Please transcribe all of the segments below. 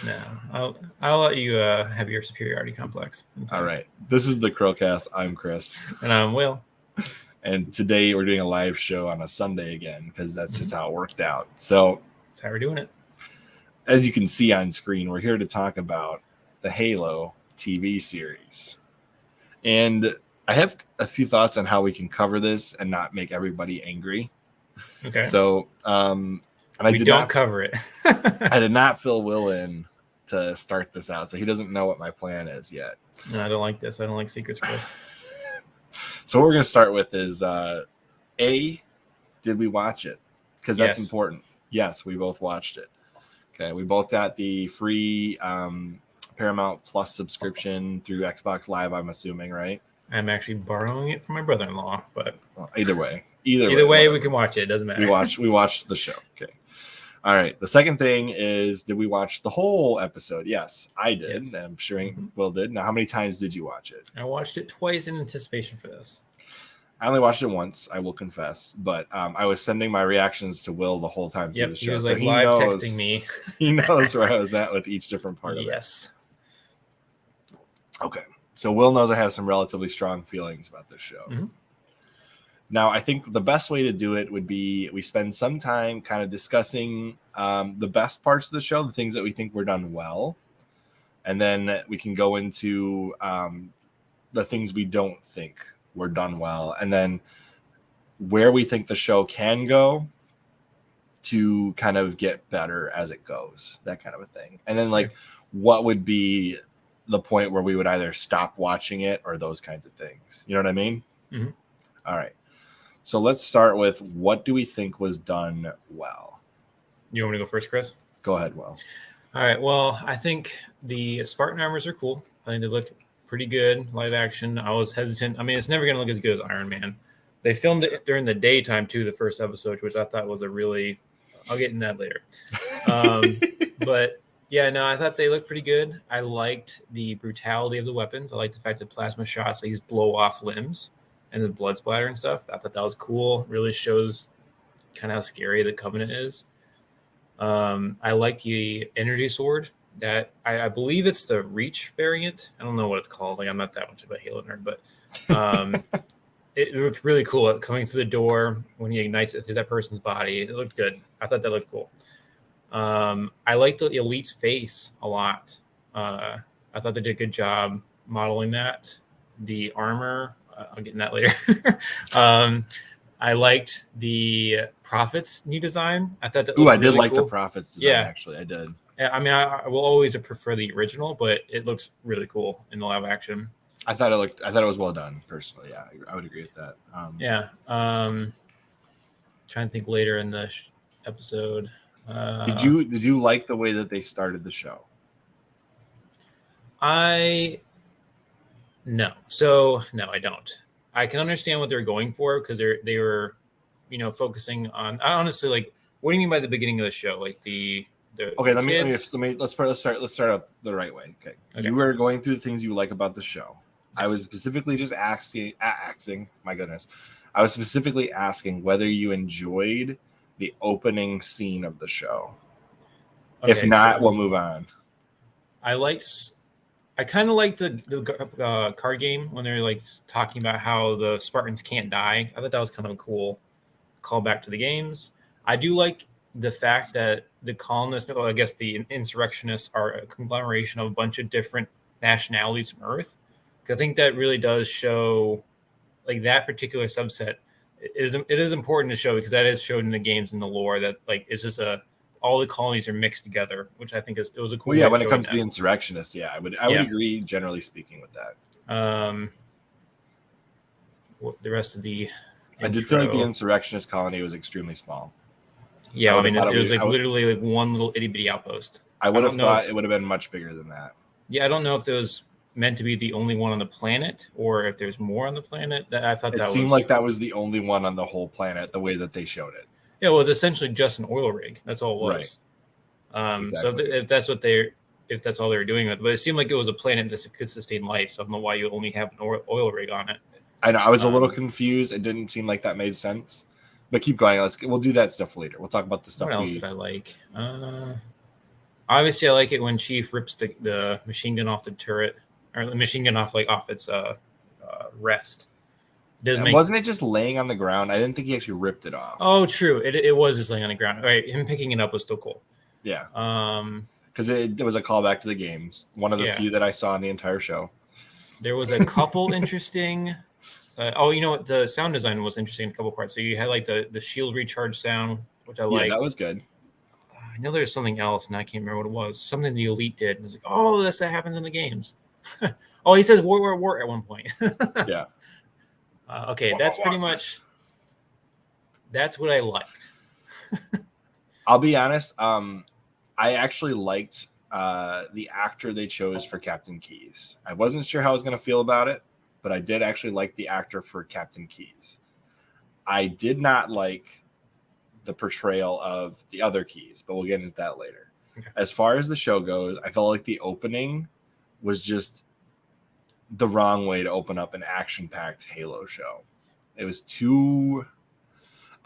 No, I'll let you have your superiority complex. All right. This is the CHRILLCAST. I'm Chris. And I'm Will. And today we're doing a live show on a Sunday again because that's just how it worked out. So that's how we're doing it. As you can see on screen, we're here to talk about the Halo TV series. And I have a few thoughts on how we can cover this and not make everybody angry. Okay. So, and I we did don't not cover it. I did not fill Will in to start this out, so he doesn't know what my plan is yet. No, I don't like this. I don't like secrets, Chris. So what we're going to start with is, did we watch it? Because that's important. Yes, we both watched it. Okay, we both got the free Paramount Plus subscription through Xbox Live, I'm assuming, right? I'm actually borrowing it from my brother-in-law, but either way, we can watch it. It doesn't matter. We watched the show. Okay. All right. The second thing is, did we watch the whole episode? Yes, I did. Yes. I'm sure Will did. Now, how many times did you watch it? I watched it twice in anticipation for this. I only watched it once, I will confess, but I was sending my reactions to Will the whole time through the show. He was like live texting me. He knows where I was at with each different part of it. Yes. Okay. So Will knows I have some relatively strong feelings about this show. Mm-hmm. Now, I think the best way to do it would be we spend some time kind of discussing the best parts of the show, the things that we think were done well. And then we can go into the things we don't think were done well. And then where we think the show can go to kind of get better as it goes, that kind of a thing. And then what would be the point where we would either stop watching it or those kinds of things. You know what I mean? Mm-hmm. All right. So let's start with, what do we think was done well? You want me to go first, Chris? Go ahead, Will. All right. Well, I think the Spartan Armors are cool. I think they look pretty good, live action. I was hesitant. I mean, it's never going to look as good as Iron Man. They filmed it during the daytime, too, the first episode, which I thought was I'll get into that later. But, yeah, no, I thought they looked pretty good. I liked the brutality of the weapons. I liked the fact that plasma shots, they just blow off limbs. And the blood splatter and stuff. I thought that was cool. Really shows kind of how scary the Covenant is. I like the energy sword that I believe it's the Reach variant. I don't know what it's called. I'm not that much of a Halo nerd, but it looked really cool coming through the door when he ignites it through that person's body. It looked good. I thought that looked cool. I liked the Elite's face a lot. I thought they did a good job modeling that. The armor. I'll get in that later. I liked the Prophet's new design. I thought that. I did like cool. The Prophet's design. Yeah, actually, I did. Yeah, I mean, I will always prefer the original, but it looks really cool in the live action. I thought it was well done. Personally, yeah, I would agree with that. Trying to think later in the episode. Did you like the way that they started the show? No, I don't. I can understand what they're going for because they were, focusing on. I honestly what do you mean by the beginning of the show? Like the okay. Let's start out the right way. Okay. You were going through the things you like about the show. Yes. I was specifically just asking. My goodness, I was specifically asking whether you enjoyed the opening scene of the show. Okay, if not, we'll move on. I kind of like the card game when they're talking about how the Spartans can't die. I thought that was kind of a cool callback to the games. I do like the fact that the colonists, I guess the insurrectionists, are a conglomeration of a bunch of different nationalities from Earth. Because I think that really does show, that particular subset. It is important to show because that is shown in the games and the lore that it's just all the colonies are mixed together, which I think it was a cool. Well, yeah, when it comes to the insurrectionists, I would agree generally speaking with that. The rest of the intro. I did feel like the insurrectionist colony was extremely small. Yeah, I mean, it was literally one little itty bitty outpost. I would have thought it would have been much bigger than that. Yeah, I don't know if it was meant to be the only one on the planet or if there's more on the planet. It seemed like that was the only one on the whole planet, the way that they showed it. Yeah, it was essentially just an oil rig. That's all it was. Right. Exactly. So if that's all they were doing with it, but it seemed like it was a planet that could sustain life. So I don't know why you only have an oil rig on it. I know. I was a little confused. It didn't seem like that made sense. But keep going. We'll do that stuff later. We'll talk about the stuff. What else did I like? Obviously, I like it when Chief rips the machine gun off the turret, or the machine gun off off its rest. It does make. Wasn't it just laying on the ground? I didn't think he actually ripped it off. Oh, true. It was just laying on the ground. All right, him picking it up was still cool. Yeah. Um, Because it was a callback to the games. One of the few that I saw in the entire show. There was a couple interesting. You know what? The sound design was interesting in a couple parts. So you had like the shield recharge sound, which I liked. Yeah, that was good. I know there's something else, and I can't remember what it was. Something the Elite did. And I was like, oh, that happens in the games. Oh, he says war, war, war at one point. Yeah. Okay, that's pretty much. That's what I liked. I'll be honest. I actually liked the actor they chose for Captain Keyes. I wasn't sure how I was going to feel about it, but I did actually like the actor for Captain Keyes. I did not like the portrayal of the other Keyes, but we'll get into that later. Okay. As far as the show goes, I felt like the opening was just the wrong way to open up an action-packed Halo show. It was too...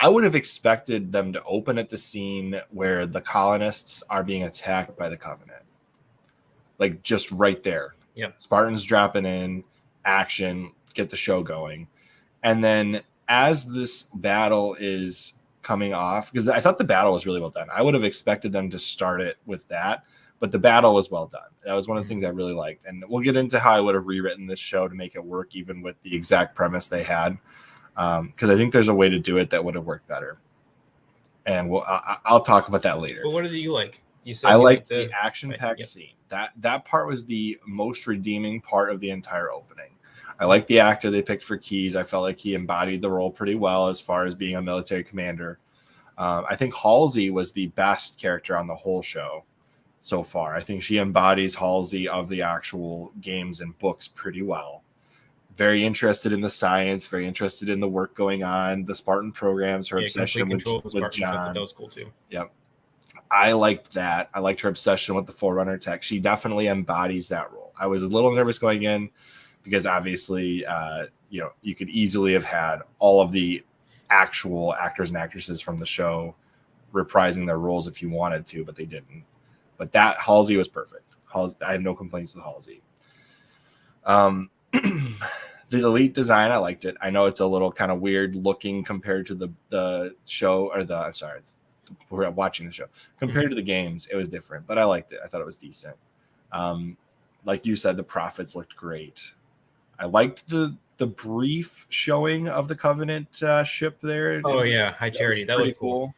I would have expected them to open at the scene where the colonists are being attacked by the Covenant. Like, just right there. Yep. Spartans dropping in, action, get the show going. And then as this battle is coming off, because I thought the battle was really well done. I would have expected them to start it with that, but the battle was well done. That was one of the things I really liked. And we'll get into how I would have rewritten this show to make it work even with the exact premise they had. Because I think there's a way to do it that would have worked better. And I'll talk about that later. But what did you like? You said I liked the action-packed scene. That part was the most redeeming part of the entire opening. I liked the actor they picked for Keyes. I felt like he embodied the role pretty well as far as being a military commander. I think Halsey was the best character on the whole show so far. I think she embodies Halsey of the actual games and books pretty well. Very interested in the science, very interested in the work going on, the Spartan programs, her obsession with John. That was cool too. Yep. I liked that. I liked her obsession with the Forerunner tech. She definitely embodies that role. I was a little nervous going in because obviously, you could easily have had all of the actual actors and actresses from the show reprising their roles if you wanted to, but they didn't. But that Halsey was perfect. I have no complaints with Halsey. The Elite design, I liked it. I know it's a little kind of weird looking compared to the show, or we're watching the show. Compared to the games, it was different, but I liked it. I thought it was decent. Like you said, the Prophets looked great. I liked the brief showing of the Covenant ship there. Oh yeah, High Charity. That looked cool.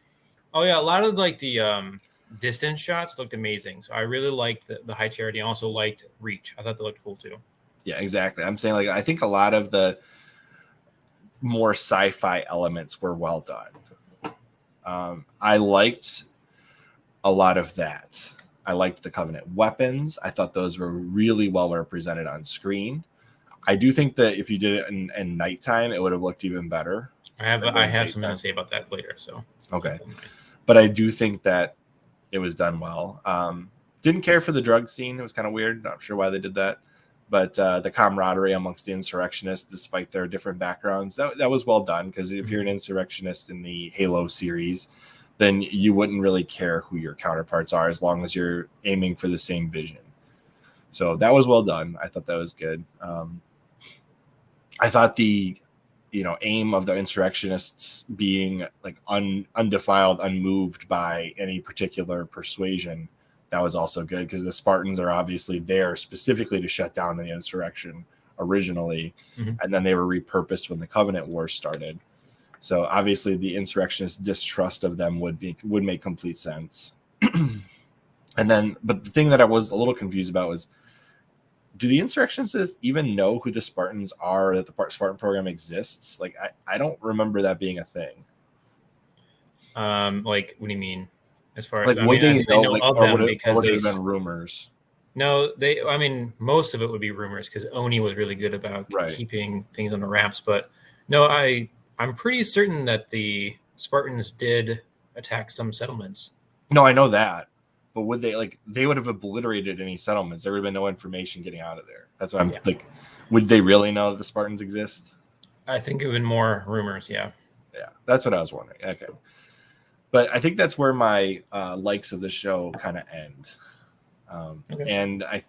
Oh yeah, a lot of like the distance shots looked amazing. So I really liked the High Charity. I also liked Reach. I thought they looked cool too. Yeah, exactly. I'm saying, like, I think a lot of the more sci-fi elements were well done. I liked a lot of that. I liked the Covenant weapons. I thought those were really well represented on screen. I do think that if you did it in nighttime, it would have looked even better. I have something to say about that later. So okay, but I do think that it was done well. Didn't care for the drug scene. It was kind of weird. Not sure why they did that. But the camaraderie amongst the insurrectionists, despite their different backgrounds, that was well done. Because if you're an insurrectionist in the Halo series, then you wouldn't really care who your counterparts are as long as you're aiming for the same vision. So that was well done. I thought that was good. I thought the aim of the insurrectionists being like undefiled, unmoved by any particular persuasion, that was also good because the Spartans are obviously there specifically to shut down the insurrection originally, and then they were repurposed when the Covenant Wars started. So obviously the insurrectionists' distrust of them would make complete sense. But the thing that I was a little confused about was, do the insurrectionists even know who the Spartans are, that the Spartan program exists? Like, I don't remember that being a thing. Like, what do you mean? As far as, would they know like, of them because would it have been rumors? No, most of it would be rumors because Oni was really good about keeping things on the wraps. But no, I'm pretty certain that the Spartans did attack some settlements. No, I know that. But would they would have obliterated any settlements? There would have been no information getting out of there. That's what I'm like. Would they really know that the Spartans exist? I think it would be more rumors. Yeah. Yeah. That's what I was wondering. Okay. But I think that's where my likes of the show kind of end. Okay. And I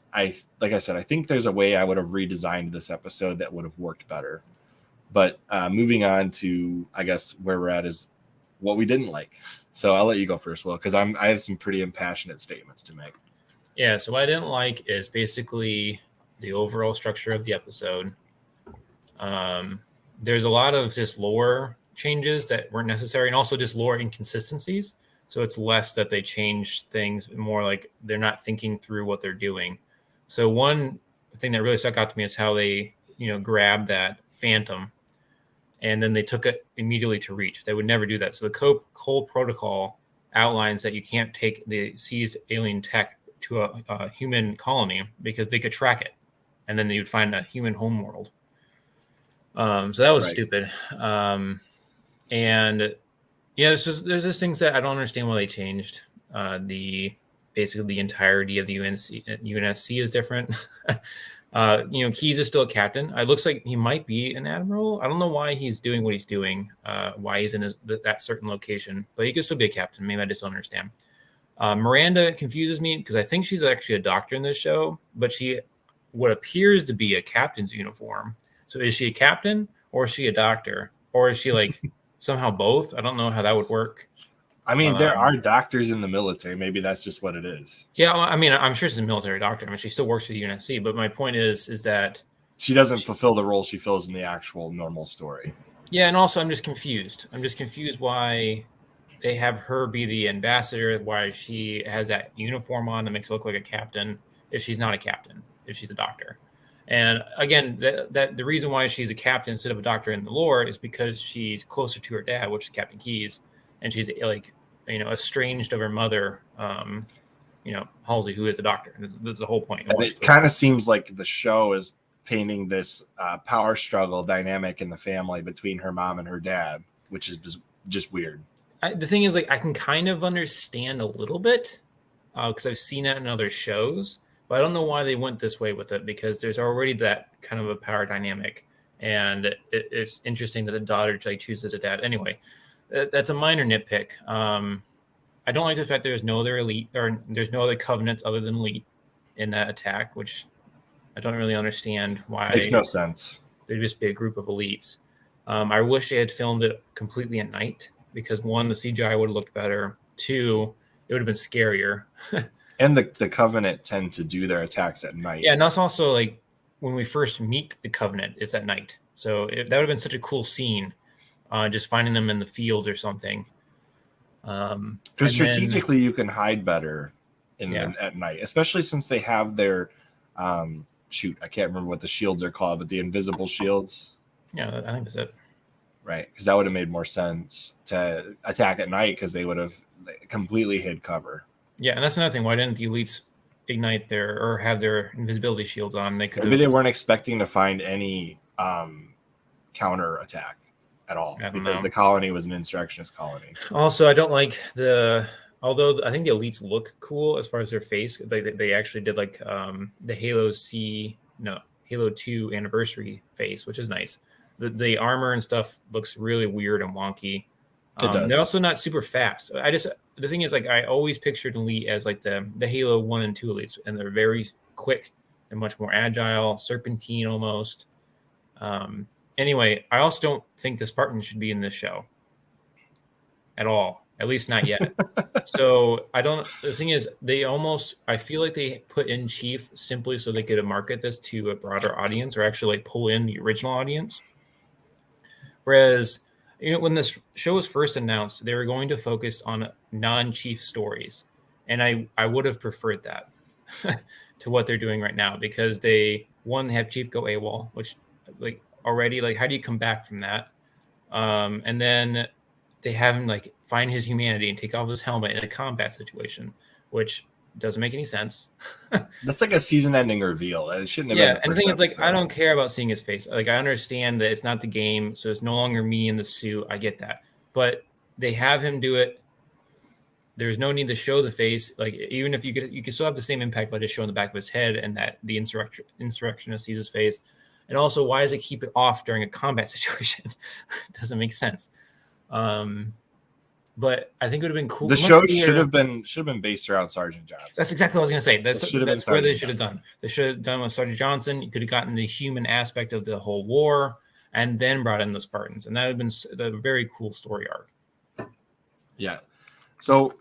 like I said, I think there's a way I would have redesigned this episode that would have worked better. But moving on to, I guess, where we're at is what we didn't like. So I'll let you go first, Will, because I have some pretty impassionate statements to make. Yeah, so what I didn't like is basically the overall structure of the episode. There's a lot of just lore changes that weren't necessary, and also just lore inconsistencies. So it's less that they change things, more like they're not thinking through what they're doing. So one thing that really stuck out to me is how they, grabbed that phantom and then they took it immediately to Reach. They would never do that. So the Cole Protocol outlines that you can't take the seized alien tech to a human colony because they could track it, and then you would find a human homeworld. So that was stupid. And yeah, there's just things that I don't understand why they changed. Basically the entirety of the UNSC is different. Keyes is still a captain. It looks like he might be an admiral. I don't know why he's doing what he's doing, why he's in that certain location, but he could still be a captain. Maybe I just don't understand. Miranda confuses me because I think she's actually a doctor in this show, but what appears to be a captain's uniform. So is she a captain or is she a doctor or is she like somehow both? I don't know how that would work. I mean, there are doctors in the military. Maybe that's just what it is. Yeah, I mean, I'm sure she's a military doctor. I mean, she still works for the UNSC. But my point is that she doesn't fulfill the role she fills in the actual normal story. Yeah, and also I'm just confused. Why they have her be the ambassador, why she has that uniform on that makes her look like a captain if she's not a captain, if she's a doctor. And again, that the reason why she's a captain instead of a doctor in the lore is because she's closer to her dad, which is Captain Keyes, and she's like, estranged of her mother, Halsey, who is a doctor. That's the whole point. And it kind of seems like the show is painting this power struggle dynamic in the family between her mom and her dad, which is just weird. The thing is, like, I can kind of understand a little bit because I've seen it in other shows, but I don't know why they went this way with it because there's already that kind of a power dynamic, and it's interesting that the daughter chooses a dad. Anyway, that's a minor nitpick. I don't like the fact there's no other elite or there's no other covenants other than elite in that attack, which I don't really understand why. Makes no sense. There'd just be a group of elites. I wish they had filmed it completely at night because one, the CGI would have looked better. Two, it would have been scarier. And the Covenant tend to do their attacks at night. Yeah, and that's also like when we first meet the Covenant, it's at night. So that would have been such a cool scene, just finding them in the fields or something. Because strategically, you can hide better at night, especially since they have their I can't remember what the shields are called, but the invisible shields. Yeah, I think that's it. Right, because that would have made more sense to attack at night because they would have completely hid cover. Yeah, and that's another thing. Why didn't the elites ignite or have their invisibility shields on? Maybe they weren't expecting to find any counter attack at all because the colony was an insurrectionist colony. Also, I don't like although I think the elites look cool as far as their face. They actually did like the Halo 2 anniversary face, which is nice. The armor and stuff looks really weird and wonky. It does. They're also not super fast. The thing is, like, I always pictured elite as like the Halo 1 and 2 elites, and they're very quick and much more agile, serpentine almost. Anyway, I also don't think the Spartans should be in this show at all, at least not yet. So the thing is, I feel like they put in Chief simply so they could market this to a broader audience or actually like pull in the original audience. Whereas, when this show was first announced, they were going to focus on non-Chief stories. And I would have preferred that to what they're doing right now because they have Chief go AWOL, which like already, like, how do you come back from that? And then they have him like find his humanity and take off his helmet in a combat situation, which doesn't make any sense. That's like a season-ending reveal. It shouldn't have been. Yeah, and the thing is, like, I don't care about seeing his face. Like, I understand that it's not the game, so it's no longer me in the suit. I get that, but they have him do it. There's no need to show the face. Like, even if you could still have the same impact by just showing the back of his head and that the insurrectionist sees his face. And also, why does it keep it off during a combat situation? It doesn't make sense. but I think it would have been cool. The Much show cooler- should have been based around Sergeant Johnson. That's exactly what I was going to say. It should have been That's where they Sergeant should have Johnson. done. They should have done with Sergeant Johnson. You could have gotten the human aspect of the whole war, and then brought in the Spartans, and that would have been a very cool story arc. Yeah. So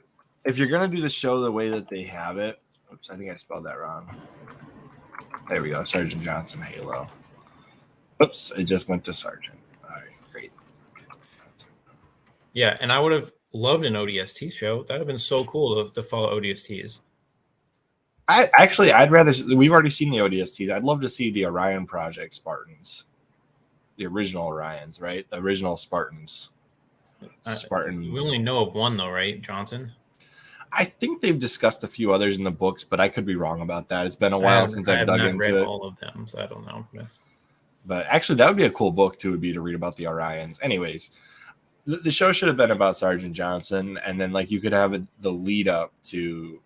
if you're gonna do the show the way that they have it, oops, I think I spelled that wrong. There we go, Sergeant Johnson Halo. Oops, it just went to Sergeant. All right, great. Yeah, and I would have loved an ODST show. That would have been so cool to follow ODSTs. I'd rather. We've already seen the ODSTs. I'd love to see the Orion Project Spartans, the original Orions, right? The original Spartans. Spartans. We only know of one though, right, Johnson? I think they've discussed a few others in the books, but I could be wrong about that. It's been a while since I've dug into read it. all of them, so I don't know. Yeah. But actually, that would be a cool book too. Would be to read about the Orions. Anyways, the show should have been about Sergeant Johnson, and then like you could have the lead up to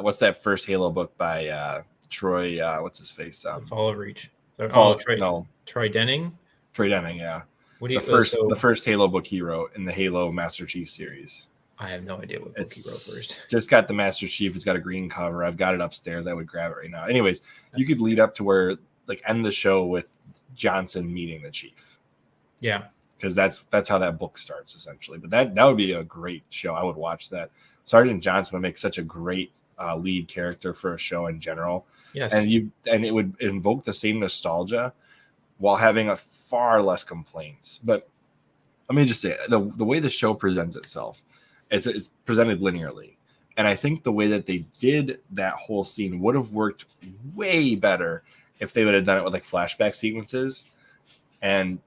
what's that first Halo book by Troy? What's his face? Fall of Reach. Troy Denning. Troy Denning, yeah. What do you, the first Halo book he wrote in the Halo Master Chief series. I have no idea what book he wrote first. Just got the Master Chief. It's got a green cover. I've got it upstairs. I would grab it right now. Anyways, you could lead up to where like end the show with Johnson meeting the Chief. Yeah, because that's how that book starts essentially. But that would be a great show. I would watch that. Sergeant Johnson would make such a great lead character for a show in general. Yes, and it would invoke the same nostalgia while having a far less complaints. But let me just say the way the show presents itself, it's presented linearly. And I think the way that they did that whole scene would have worked way better if they would have done it with like flashback sequences. And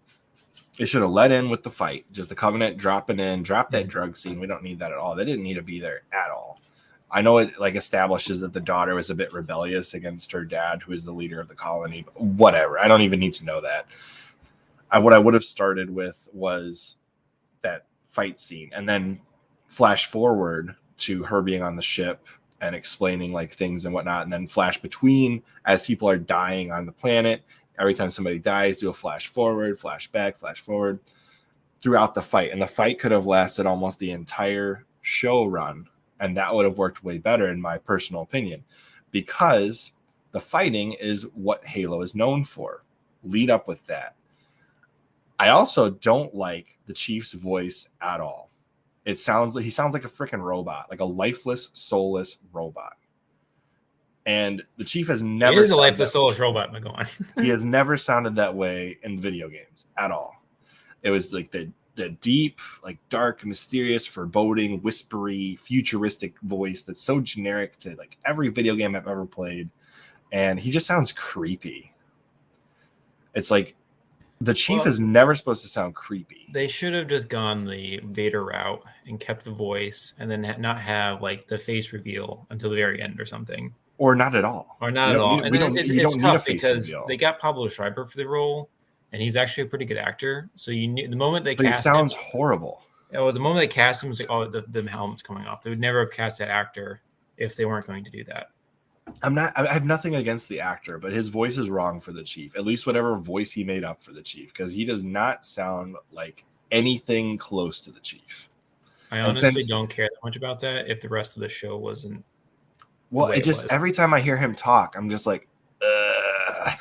it should have let in with the fight. Just the Covenant dropping in, drop that drug scene. We don't need that at all. They didn't need to be there at all. I know it like establishes that the daughter was a bit rebellious against her dad, who is the leader of the colony. But whatever. I don't even need to know that. What I would have started with was that fight scene and then flash forward to her being on the ship and explaining like things and whatnot, and then flash between as people are dying on the planet. Every time somebody dies, do a flash forward, flash back, flash forward throughout the fight. And the fight could have lasted almost the entire show run. And that would have worked way better, in my personal opinion, because the fighting is what Halo is known for. Lead up with that. I also don't like the Chief's voice at all. He sounds like a freaking robot, like a lifeless, soulless robot. And the Chief has never. He is a lifeless, soulless robot, but go on. He has never sounded that way in video games at all. It was like the deep, like dark, mysterious, foreboding, whispery, futuristic voice that's so generic to like every video game I've ever played. And he just sounds creepy. It's like the Chief is never supposed to sound creepy. They should have just gone the Vader route and kept the voice, and then not have like the face reveal until the very end or something. Or not at all. Or not at all. And it's tough because they got Pablo Schreiber for the role, and he's actually a pretty good actor. So you knew the moment they cast him. He sounds horrible. Oh, the moment they cast him, was like, oh, the helmet's coming off. They would never have cast that actor if they weren't going to do that. I have nothing against the actor, but his voice is wrong for the Chief. At least whatever voice he made up for the Chief, because he does not sound like anything close to the Chief. I honestly don't care that much about that if the rest of the show wasn't. Well, every time I hear him talk, I'm just like, oh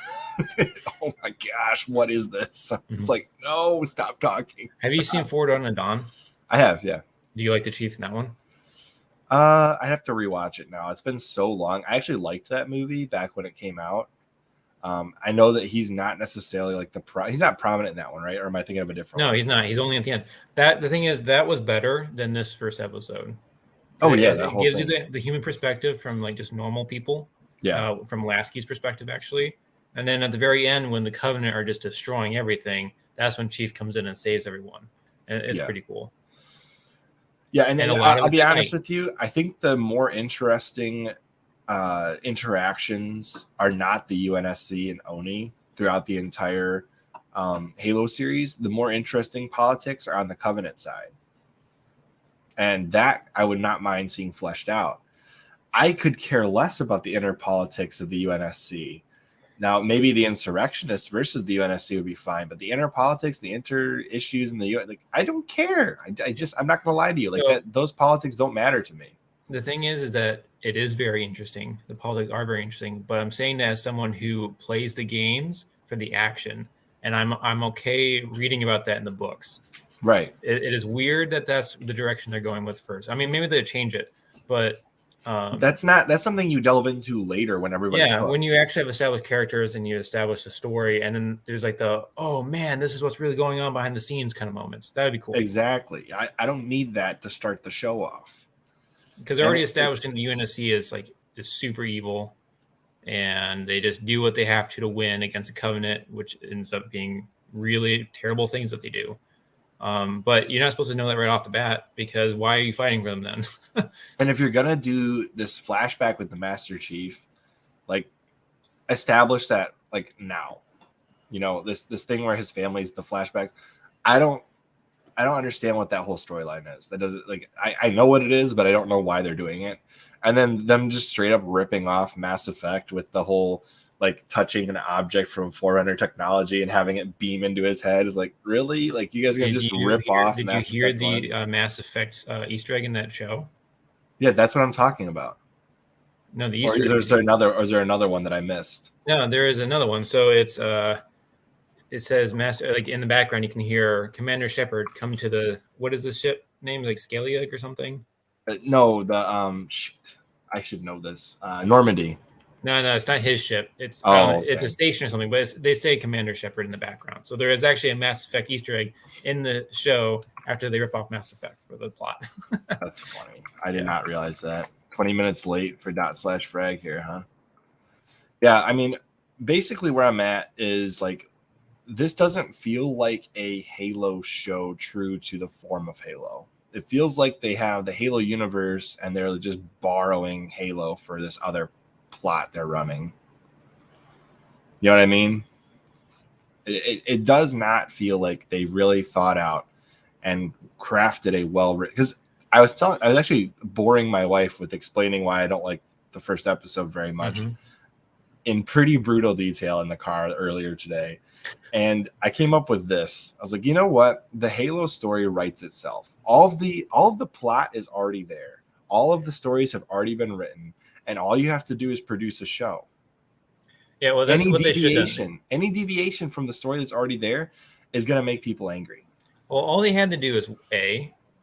my gosh, what is this? It's like, no, stop talking. Have you seen Forward on and Dawn? I have, yeah. Do you like the Chief in that one? I'd have to rewatch it now. It's been so long. I actually liked that movie back when it came out. I know that he's not necessarily like he's not prominent in that one, right? Or am I thinking of a different one? No, he's not. He's only at the end. The thing is, that was better than this first episode. Oh, yeah. It gives you the human perspective from like just normal people. Yeah. From Lasky's perspective, actually. And then at the very end, when the Covenant are just destroying everything, that's when Chief comes in and saves everyone. And it's pretty cool. Yeah, and I'll be honest with you. I think the more interesting interactions are not the UNSC and ONI throughout the entire Halo series. The more interesting politics are on the Covenant side. And that I would not mind seeing fleshed out. I could care less about the inner politics of the UNSC Now, maybe the insurrectionists versus the UNSC would be fine, but the inner politics, the inter issues in the UN, like, I don't care. I'm not going to lie to you. Like, So- those politics don't matter to me. The thing is that it is very interesting. The politics are very interesting, but I'm saying that as someone who plays the games for the action, and I'm okay reading about that in the books. Right. It is weird that that's the direction they're going with first. I mean, maybe they change it, but that's something you delve into later when everybody's hooked. When you actually have established characters and you establish the story, and then there's like oh man, this is what's really going on behind the scenes kind of moments. That would be cool. Exactly. I don't need that to start the show off. Because they're already establishing the UNSC is super evil, and they just do what they have to win against the Covenant, which ends up being really terrible things that they do. But you're not supposed to know that right off the bat, because why are you fighting for them then? And if you're gonna do this flashback with the Master Chief, like, establish that like now. You know, this thing where his family's the flashbacks. I don't understand what that whole storyline is. That doesn't, like, I know what it is, but I don't know why they're doing it. And then them just straight up ripping off Mass Effect with the whole like touching an object from Forerunner technology and having it beam into his head. Is like, really? Like, you guys are gonna just rip off? Did Mass you hear Effect the Mass Effect Easter egg in that show? Yeah, that's what I'm talking about. No, the Easter egg. Or is there another one that I missed? No, there is another one. So it's it says Master, like in the background you can hear Commander Shepard come to the, what is this ship name? Like Scalia or something? No, the shoot, I should know this. Normandy. No, it's not his ship. It's okay. It's a station or something, but they say Commander Shepard in the background. So there is actually a Mass Effect Easter egg in the show after they rip off Mass Effect for the plot. That's funny. I did not realize that. 20 minutes late for /frag here, huh? Yeah, I mean, basically where I'm at is like, this doesn't feel like a Halo show true to the form of Halo. It feels like they have the Halo universe and they're just borrowing Halo for this other plot they're running. You know what I mean? It does not feel like they really thought out and crafted a well-written, because I was actually boring my wife with explaining why I don't like the first episode very much in pretty brutal detail in the car earlier today. And I came up with this. I was like, you know what? The Halo story writes itself. All of the plot is already there. All of the stories have already been written, and all you have to do is produce a show. Yeah, well, that's what they should do. Any deviation from the story that's already there is going to make people angry. Well, all they had to do is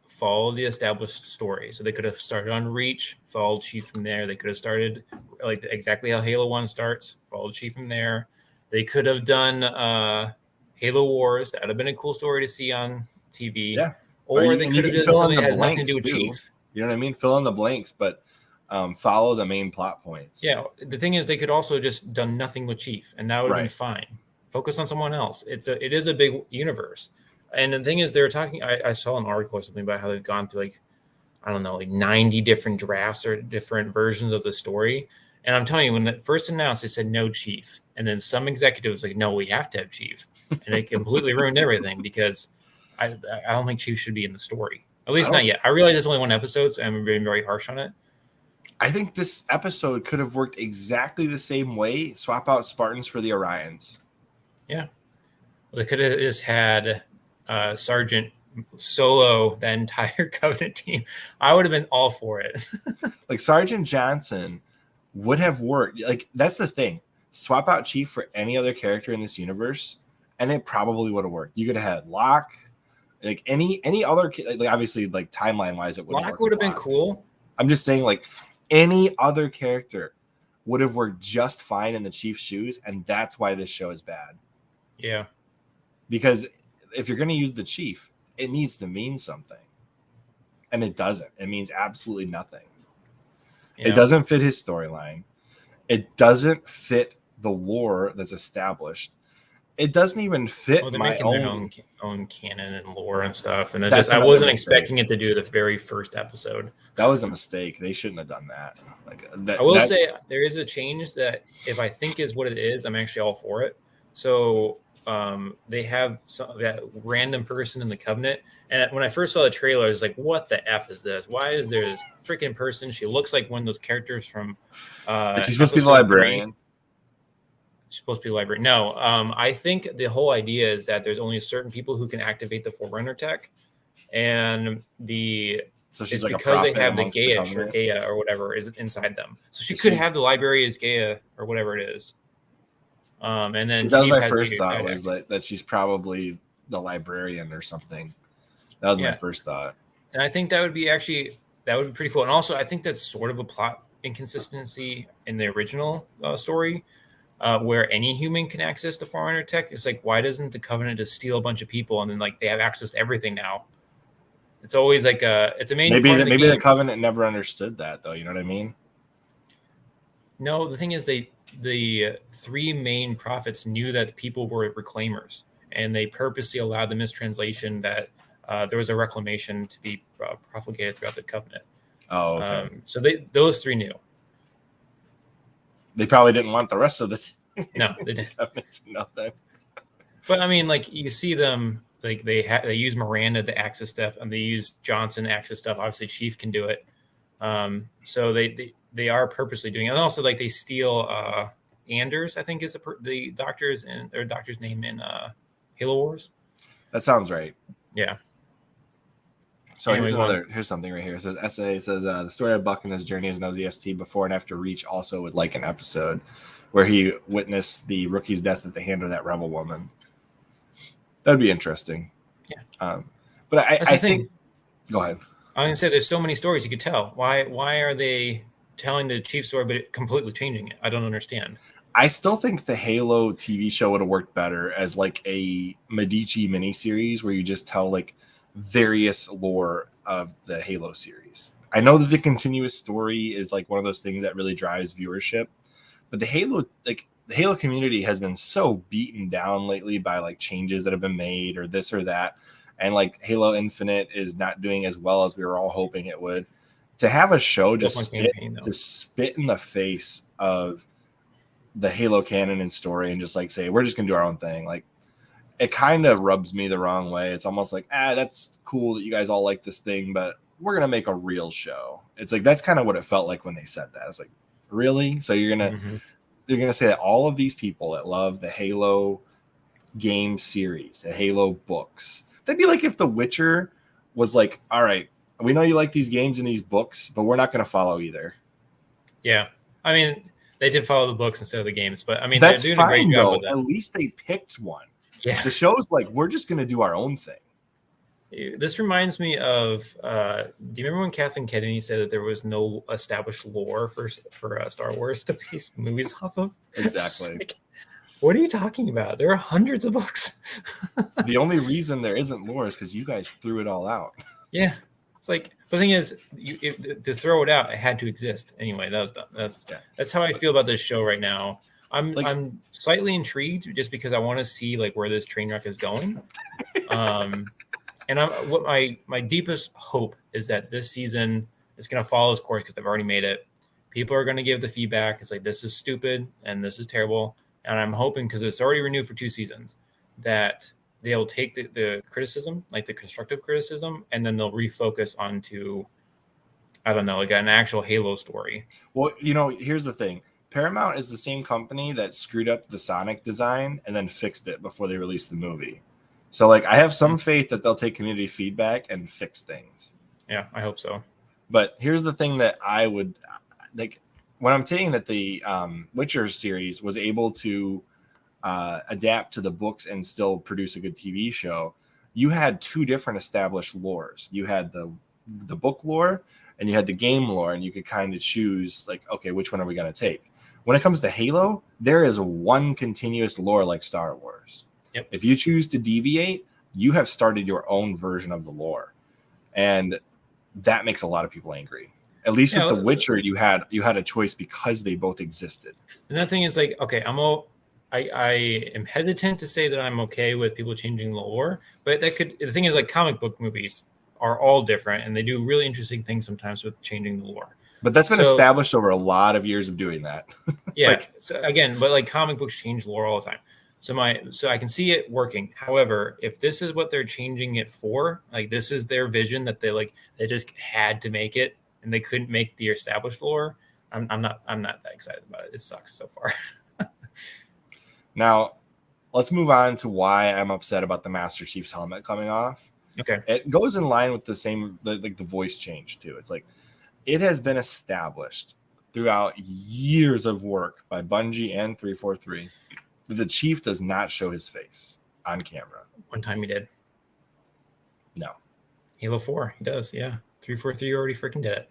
follow the established story. So they could have started on Reach, followed Chief from there. They could have started like exactly how Halo 1 starts, followed Chief from there. They could have done Halo Wars. That would have been a cool story to see on TV. Yeah. Or they could have done something that has nothing to do with Chief. You know what I mean? Fill in the blanks, but follow the main plot points. Yeah. The thing is, they could also just done nothing with Chief, and that would have been fine. Focus on someone else. It is a big universe. And the thing is, they're talking. I saw an article or something about how they've gone through like 90 different drafts or different versions of the story. And I'm telling you, when it first announced, they said no Chief, and then some executives like, no, we have to have Chief, and it completely ruined everything because I don't think Chief should be in the story, at least not yet. I realize it's only one episode, so I'm being very harsh on it. I think this episode could have worked exactly the same way. Swap out Spartans for the Orions. Yeah, well, they could have just had Sergeant solo that entire Covenant team. I would have been all for it. Like, Sergeant Johnson would have worked. Like, that's the thing. Swap out Chief for any other character in this universe, and it probably would have worked. You could have had Locke, like any other, like, obviously, like, timeline wise, it would have worked. Locke would have been cool. I'm just saying, like, any other character would have worked just fine in the Chief's shoes, and that's why this show is bad. Yeah. Because if you're going to use the Chief, it needs to mean something. And it doesn't. It means absolutely nothing. Yeah. It doesn't fit his storyline. It doesn't fit the lore that's established. It doesn't even fit my own canon and lore and stuff. And I wasn't expecting it to do the very first episode. That was a mistake. They shouldn't have done that. I will say there is a change that if I think is what it is, I'm actually all for it. So they have that random person in the Covenant. And when I first saw the trailer, I was like, what the F is this? Why is there this freaking person? She looks like one of those characters from... she's supposed to be the librarian. supposed to be a library. No, I think the whole idea is that there's only certain people who can activate the Forerunner tech, and so she's it's like a because they prophet have the amongst the covenant. Gaia or whatever is inside them. So she Is could she- have the library as Gaia or whatever it is. And then That was Chief my has first the thought, Didact. was that she's probably the librarian or something. That was my Yeah. first thought. And I think that would be pretty cool. And also, I think that's sort of a plot inconsistency in the original story, where any human can access the Forerunner tech. It's like, why doesn't the Covenant just steal a bunch of people and then like they have access to everything now? It's always like it's a main part of the game. The Covenant never understood that, though. You know what I mean? No, the thing is, the three main prophets knew that people were reclaimers, and they purposely allowed the mistranslation that there was a reclamation to be propagated throughout the Covenant. Oh, okay. So those three knew. They probably didn't want the rest of the No, they didn't. to know that. But I mean, like you see them, like they use Miranda to access stuff, and they use Johnson to access stuff. Obviously, Chief can do it. So they are purposely doing it. And also, like they steal Anders, I think is the doctor's name in Halo Wars. That sounds right. Yeah. So Anyway, here's something right here. It says essay. It says the story of Buck and his journey as an OZST before and after Reach also would like an episode where he witnessed the rookie's death at the hand of that rebel woman. That'd be interesting. Yeah. But I think. Go ahead. I'm gonna say there's so many stories you could tell. Why are they telling the Chief story but completely changing it? I don't understand. I still think the Halo TV show would have worked better as like a Medici miniseries where you just tell like various lore of the Halo series. I know that the continuous story is like one of those things that really drives viewership, but the Halo community has been so beaten down lately by like changes that have been made or this or that, and like Halo Infinite is not doing as well as we were all hoping it would. To have a show just spit in the face of the Halo canon and story and just like say we're just gonna do our own thing, like it kind of rubs me the wrong way. It's almost like, that's cool that you guys all like this thing, but we're gonna make a real show. It's like that's kind of what it felt like when they said that. It's like, really? So you're gonna say that all of these people that love the Halo game series, the Halo books, that'd be like if The Witcher was like, all right, we know you like these games and these books, but we're not gonna follow either. Yeah, I mean, they did follow the books instead of the games, but I mean, that's they're doing fine, a great job though. with that. At least they picked one. Yeah, the show's like, we're just going to do our own thing. This reminds me of, do you remember when Kathleen Kennedy said that there was no established lore for Star Wars to base movies off of? Exactly. Like, what are you talking about? There are hundreds of books. The only reason there isn't lore is because you guys threw it all out. Yeah. It's like, the thing is, to throw it out, it had to exist. Anyway, that was done. That's how I feel about this show right now. I'm slightly intrigued just because I want to see like where this train wreck is going. And what my deepest hope is that this season is going to follow its course because they've already made it. People are going to give the feedback. It's like, this is stupid and this is terrible. And I'm hoping, because it's already renewed for 2 seasons, that they'll take the criticism, like the constructive criticism, and then they'll refocus onto, I don't know, like an actual Halo story. Well, here's the thing. Paramount is the same company that screwed up the Sonic design and then fixed it before they released the movie. So, like, I have some faith that they'll take community feedback and fix things. Yeah, I hope so. But here's the thing that I would like when I'm saying that the Witcher series was able to adapt to the books and still produce a good TV show. You had 2 different established lores. You had the book lore and you had the game lore, and you could kind of choose like, okay, which one are we going to take? When it comes to Halo, there is one continuous lore like Star Wars. Yep. If you choose to deviate, you have started your own version of the lore. And that makes a lot of people angry. At least with The Witcher, you had a choice because they both existed. And that thing is like, okay, I am hesitant to say that I'm okay with people changing the lore, but the thing is, like, comic book movies are all different, and they do really interesting things sometimes with changing the lore. But that's been established over a lot of years of doing that. Yeah. So again, but like comic books change lore all the time. So I can see it working. However, if this is what they're changing it for, like this is their vision that they just had to make it and they couldn't make the established lore, I'm not that excited about it. It sucks so far. Now, let's move on to why I'm upset about the Master Chief's helmet coming off. Okay. It goes in line with the same, like the voice change too. It's like it has been established throughout years of work by Bungie and 343 that the Chief does not show his face on camera. One time he did. No. Halo 4, he does. Yeah. 343 already freaking did it.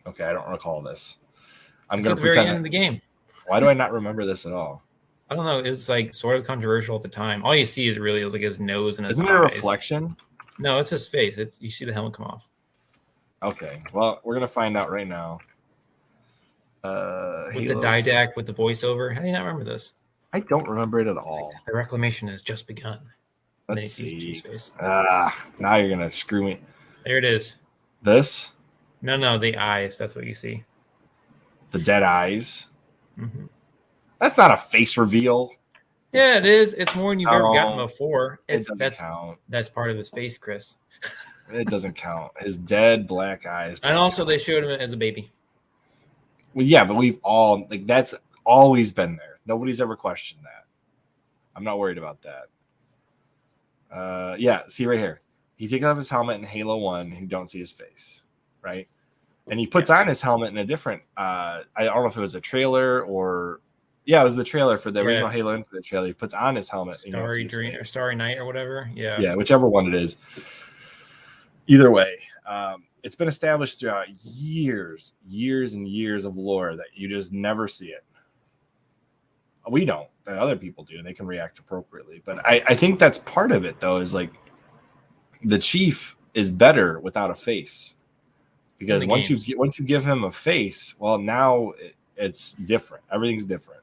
Okay, I don't recall this. I'm It's going at to the very pretend. end of the game. Why do I not remember this at all? I don't know. It was like sort of controversial at the time. All you see is really like his nose and his Isn't eyes. it a reflection? No, it's his face. You see the helmet come off. Okay, well, we're going to find out right now. With Halo. the didact, with the voiceover. How do you not remember this? I don't remember it at all. Like, the reclamation has just begun. And then Let's you see see. Chief's face. Now you're going to screw me. There it is. This? No, the eyes. That's what you see. The dead eyes? Mm-hmm. That's not a face reveal. Yeah, it is. It's more than you've ever gotten No, before. It doesn't count. That's part of his face, Chris. It doesn't count. His dead black eyes. And also, they showed him as a baby. Well, yeah, but we've all, like, that's always been there. Nobody's ever questioned that. I'm not worried about that. Yeah, see right here. He takes off his helmet in Halo 1, and you don't see his face, right? And he puts on his helmet in a different, I don't know if it was a trailer or, yeah, it was the trailer for the original Halo Infinite trailer. He puts on his helmet. Starry Dream or Starry Night or whatever. Yeah. Yeah, whichever one it is. Either way, it's been established throughout years and years of lore that you just never see it. We don't. That other people do, and they can react appropriately. But I think that's part of it, though, is like the Chief is better without a face. Because once you give him a face, well, now it's different. Everything's different.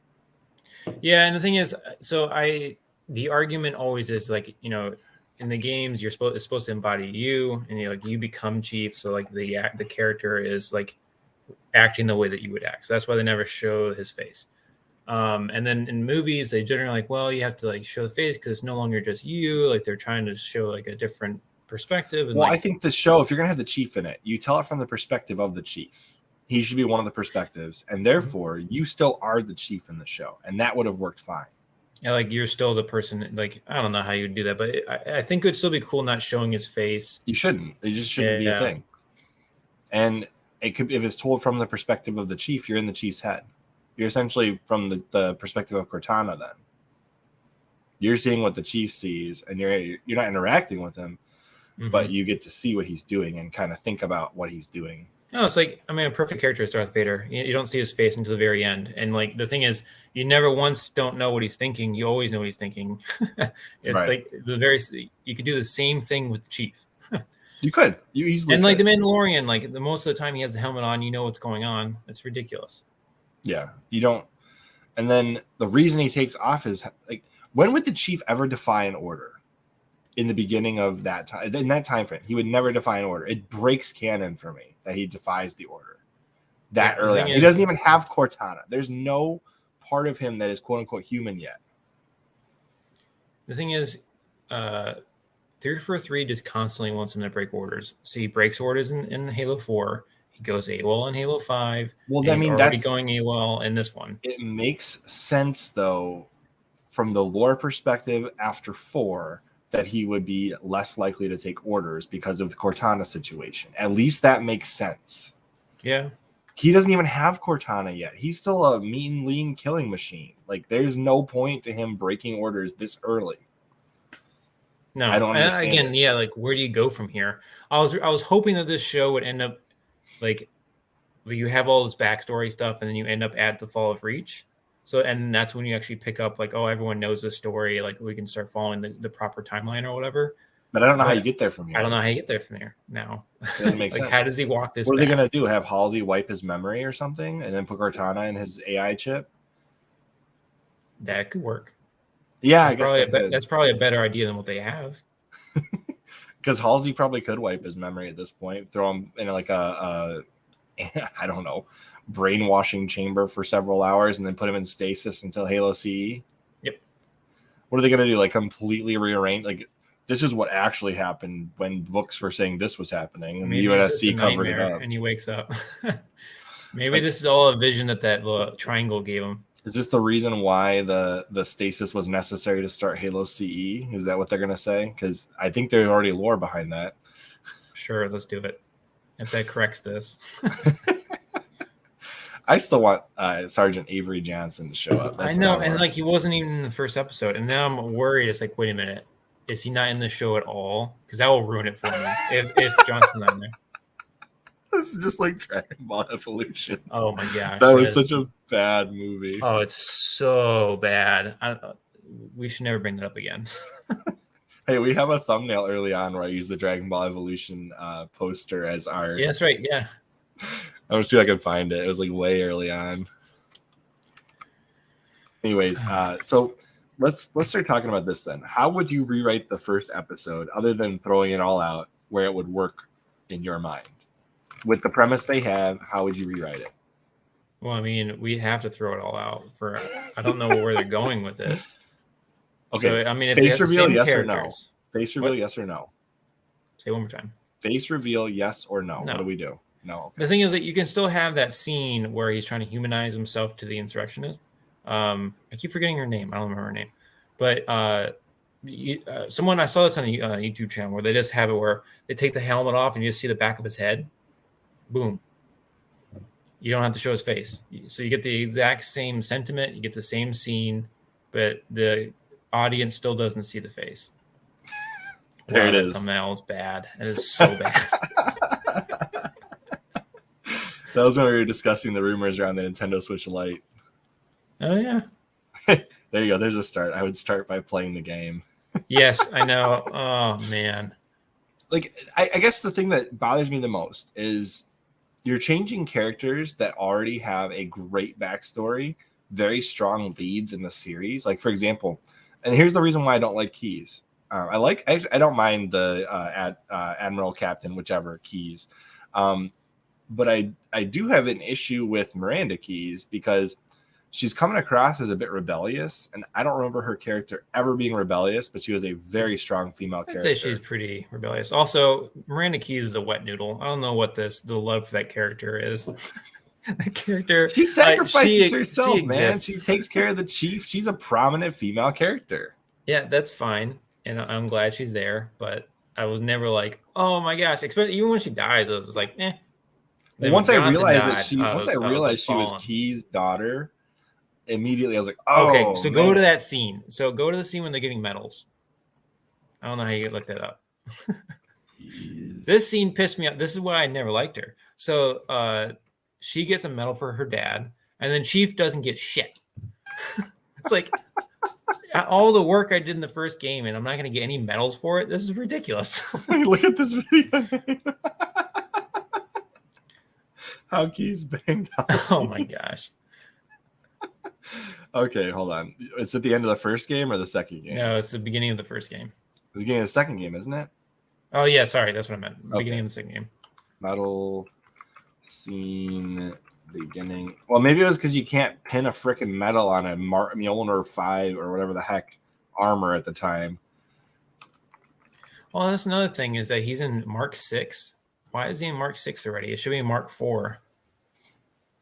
Yeah, and the thing is, the argument always is like, you know, in the games it's supposed to embody you, and you become Chief, so like the character is like acting the way that you would act. So that's why they never show his face. And then in movies, they generally like, well, you have to like show the face because it's no longer just you. Like they're trying to show like a different perspective. And well, like, I think the show, if you're gonna have the Chief in it, you tell it from the perspective of the Chief. He should be one of the perspectives, and therefore you still are the Chief in the show, and that would have worked fine. Yeah, like you're still the person. Like I don't know how you would do that, but I think it would still be cool not showing his face. You shouldn't. It just shouldn't be a thing. And it could, if it's told from the perspective of the Chief, you're in the Chief's head. You're essentially from the perspective of Cortana. Then you're seeing what the Chief sees, and you're not interacting with him, but you get to see what he's doing and kind of think about what he's doing. No, it's like, I mean, a perfect character is Darth Vader. You don't see his face until the very end. And like the thing is, you never once don't know what he's thinking. You always know what he's thinking. It's right. Like you could do the same thing with the Chief. You could. You easily and like could. the Mandalorian, like the most of the time he has the helmet on, you know what's going on. It's ridiculous. Yeah, you don't. And then the reason he takes off is like, when would the Chief ever defy an order? In the beginning of that time, in that time frame, he would never defy an order. It breaks canon for me that he defies the order that early on. He doesn't even have Cortana. There's no part of him that is quote unquote human yet. The thing is, 343 just constantly wants him to break orders. So he breaks orders in Halo 4. He goes AWOL in Halo 5. Well, I mean, that's going AWOL in this one. It makes sense though, from the lore perspective after 4. That he would be less likely to take orders because of the Cortana situation. At least that makes sense. Yeah. He doesn't even have Cortana yet. He's still a mean, lean killing machine. Like, there's no point to him breaking orders this early. No, I don't understand. Again, yeah, like where do you go from here? I was hoping that this show would end up like you have all this backstory stuff, and then you end up at the Fall of Reach. So, and that's when you actually pick up like, oh, everyone knows this story. Like we can start following the proper timeline or whatever. But I don't know how you get there from here. I don't know how you get there from there now. It doesn't make like, sense. How does he walk this? What are they going to do? Have Halsey wipe his memory or something and then put Cortana in his AI chip? That could work. Yeah, that's probably a better idea than what they have. Because Halsey probably could wipe his memory at this point, throw him in like a I don't know, brainwashing chamber for several hours and then put him in stasis until Halo CE. Yep. What are they going to do? Like completely rearrange? Like this is what actually happened when books were saying this was happening and maybe the UNSC covered it up. And he wakes up. Maybe this is all a vision that little triangle gave him. Is this the reason why the stasis was necessary to start Halo CE? Is that what they're gonna say? Because I think there's already lore behind that. Sure, let's do it. If that corrects this. I still want Sergeant Avery Johnson to show up. That's I know, what I and want. like he wasn't even in the first episode, and now I'm worried. It's like, wait a minute, is he not in the show at all? Because that will ruin it for me if Johnson's not in there. This is just like Dragon Ball Evolution. Oh my gosh, that was such a bad movie. Oh, it's so bad. We should never bring that up again. Hey, we have a thumbnail early on where I use the Dragon Ball Evolution poster as our. Yeah, that's right. Yeah. I'm gonna see if I can find it. It was like way early on. Anyways, so let's start talking about this then. How would you rewrite the first episode other than throwing it all out where it would work in your mind? With the premise they have, how would you rewrite it? Well, I mean, we have to throw it all out for. I don't know where they're going with it. Okay. So, I mean, if face they have reveal, the same yes characters, or no? Face reveal, yes or no? Say one more time. Face reveal, yes or no? No. What do we do? No. Okay. The thing is that you can still have that scene where he's trying to humanize himself to the insurrectionist. I keep forgetting her name. I don't remember her name, but someone I saw this on a YouTube channel where they just have it where they take the helmet off and you just see the back of his head. Boom. You don't have to show his face, so you get the exact same sentiment. You get the same scene, but the audience still doesn't see the face. There it is. The thumbnail is bad. It is so bad. That was when we were discussing the rumors around the Nintendo Switch Lite. Oh yeah. There you go. There's a start. I would start by playing the game. Yes, I know. Oh man. Like I guess the thing that bothers me the most is you're changing characters that already have a great backstory, very strong leads in the series. Like for example, and here's the reason why I don't like Keyes. I don't mind the Admiral, Captain, whichever Keyes. But I do have an issue with Miranda Keyes because she's coming across as a bit rebellious, and I don't remember her character ever being rebellious, but she was a very strong female character. I'd say she's pretty rebellious. Also, Miranda Keyes is a wet noodle. I don't know what the love for that character is. That character, she sacrifices herself, she man. She takes care of the chief. She's a prominent female character. Yeah, that's fine, and I'm glad she's there. But I was never like, oh my gosh. Especially even when she dies, I was just like, eh. Once I realized she was Keyes' daughter, immediately I was like, oh, okay, so go to that scene. So go to the scene when they're getting medals. I don't know how you looked that up. This scene pissed me off. This is why I never liked her. So she gets a medal for her dad, and then Chief doesn't get shit. It's like all the work I did in the first game, and I'm not going to get any medals for it. This is ridiculous. Look at this video. How Keyes banged out. Oh my gosh. Okay, hold on. It's at the end of the first game or the second game? No, it's the beginning of the first game. The beginning of the second game, isn't it? Oh yeah, sorry, that's what I meant. Beginning of the second game. Medal scene beginning. Well, maybe it was because you can't pin a freaking medal on a Mjolnir 5 or whatever the heck armor at the time. Well, that's another thing is that he's in Mark 6. Why is he in Mark 6 already? It should be in Mark 4.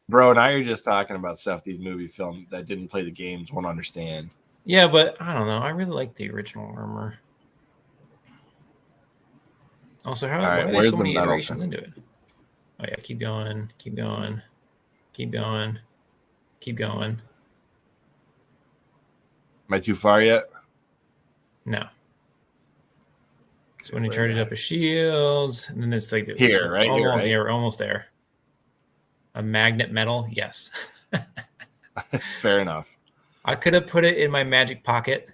Bro, now you're just talking about stuff these movie films that didn't play the games won't understand. Yeah, but I don't know. I really like the original armor. Also, why are there so many iterations into it? Oh yeah, keep going, keep going, keep going, keep going. Am I too far yet? No. So when he charges up his shields, and then it's like here, right? Almost, here, right? Yeah, we're almost there. A magnet medal, yes. Fair enough. I could have put it in my magic pocket.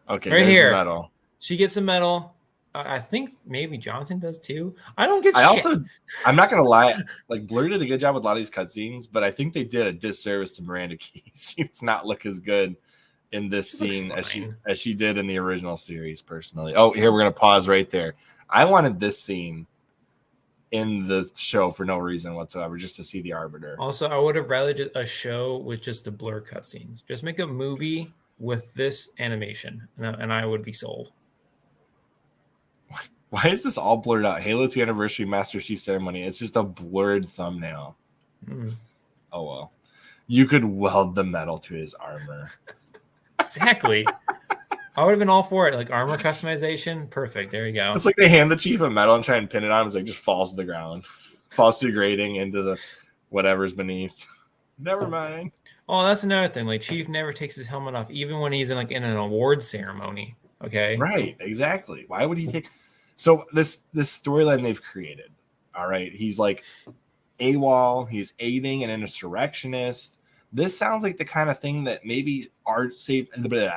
Okay, right here. The medal. She gets a medal. I think maybe Johnson does too. I don't get. I'm not gonna lie. Like Blur did a good job with a lot of these cutscenes, but I think they did a disservice to Miranda Keyes. She does not look as good in this scene as she did in the original series. Personally, oh, here we're gonna pause right there. I wanted this scene in the show for no reason whatsoever, just to see the Arbiter. Also, I would have rather just a show with just the Blur cutscenes. Just make a movie with this animation, and I would be sold. Why is this all blurred out? Halo 2 Anniversary Master Chief Ceremony. It's just a blurred thumbnail. Oh, well. You could weld the metal to his armor. Exactly. I would have been all for it. Like armor customization. Perfect. There you go. It's like they hand the chief a medal and try and pin it on him. It's like just falls to the ground. Falls through grading into the whatever's beneath. Never mind. Oh, that's another thing. Like Chief never takes his helmet off, even when he's in an award ceremony. Okay. Right, exactly. Why would he take? So this storyline they've created. All right, he's like AWOL. He's aiding an insurrectionist. This sounds like the kind of thing that maybe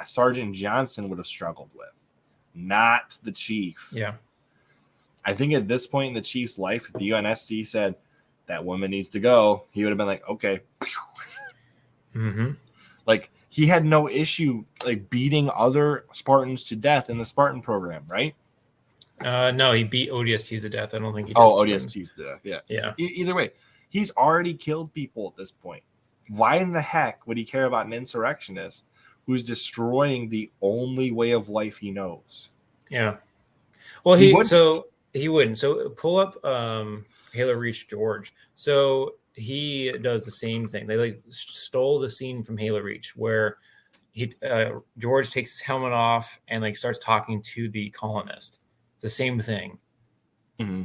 Sergeant Johnson would have struggled with, not the chief. Yeah. I think at this point in the chief's life, if the UNSC said that woman needs to go, he would have been like, okay. Mm-hmm. Like he had no issue like beating other Spartans to death in the Spartan program, right? No, he beat ODSTs to death. I don't think he did. ODSTs to death. Yeah. Yeah. Either way, he's already killed people at this point. Why in the heck would he care about an insurrectionist who's destroying the only way of life he knows? Yeah. Well, he wouldn't. So pull up Halo Reach George. So he does the same thing. They like stole the scene from Halo Reach where George takes his helmet off and like starts talking to the colonist. It's the same thing. Mm-hmm.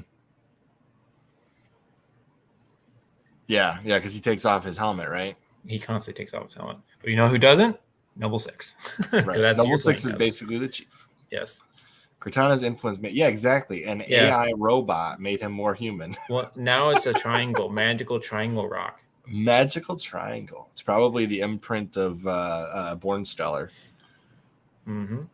Yeah, because he takes off his helmet, right? He constantly takes off his helmet. But you know who doesn't? Noble Six. Right. Noble Six is basically the chief. Yes. Cortana's influence made, yeah, exactly. An AI robot made him more human. Well, now it's a triangle, magical triangle rock. Magical triangle. It's probably the imprint of Born Stellar. Mm-hmm.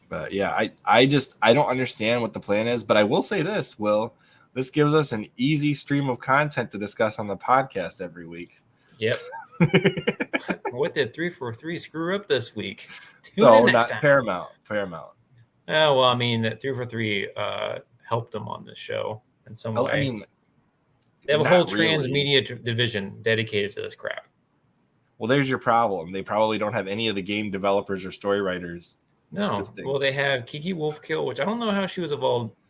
But yeah, I don't understand what the plan is. But I will say this, Will. This gives us an easy stream of content to discuss on the podcast every week. Yep. What did 343 screw up this week? No, not Paramount. Paramount. Oh, well, I mean, 343 helped them on this show in some way. I mean, they have a whole transmedia division dedicated to this crap. Well, there's your problem. They probably don't have any of the game developers or story writers. No. Assisting. Well, they have Kiki Wolfkill, which I don't know how she was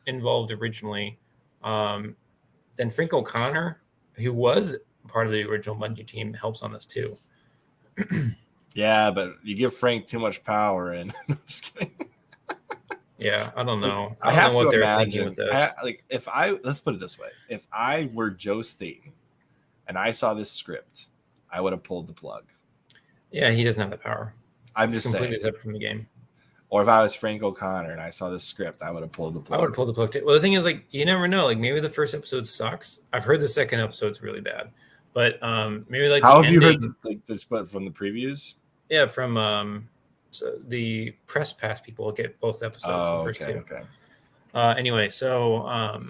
involved originally. Then Frank O'Connor, who was part of the original Bungie team, helps on this too. Yeah, but you give Frank too much power, and I'm just kidding. Yeah, I don't know. I don't know what they're thinking with this. Let's put it this way: if I were Joe Staten and I saw this script, I would have pulled the plug. Yeah, he doesn't have the power. I'm just completely saying. separate from the game. Or if I was Frank O'Connor and I saw this script, I would have pulled the plug. I would have pulled the plug too. Well, the thing is, like, you never know. Like, maybe the first episode sucks. I've heard the second episode's really bad, but maybe like how have you heard the split from the previews? Yeah, from so the press pass people get both episodes. The first two. Okay. Anyway, so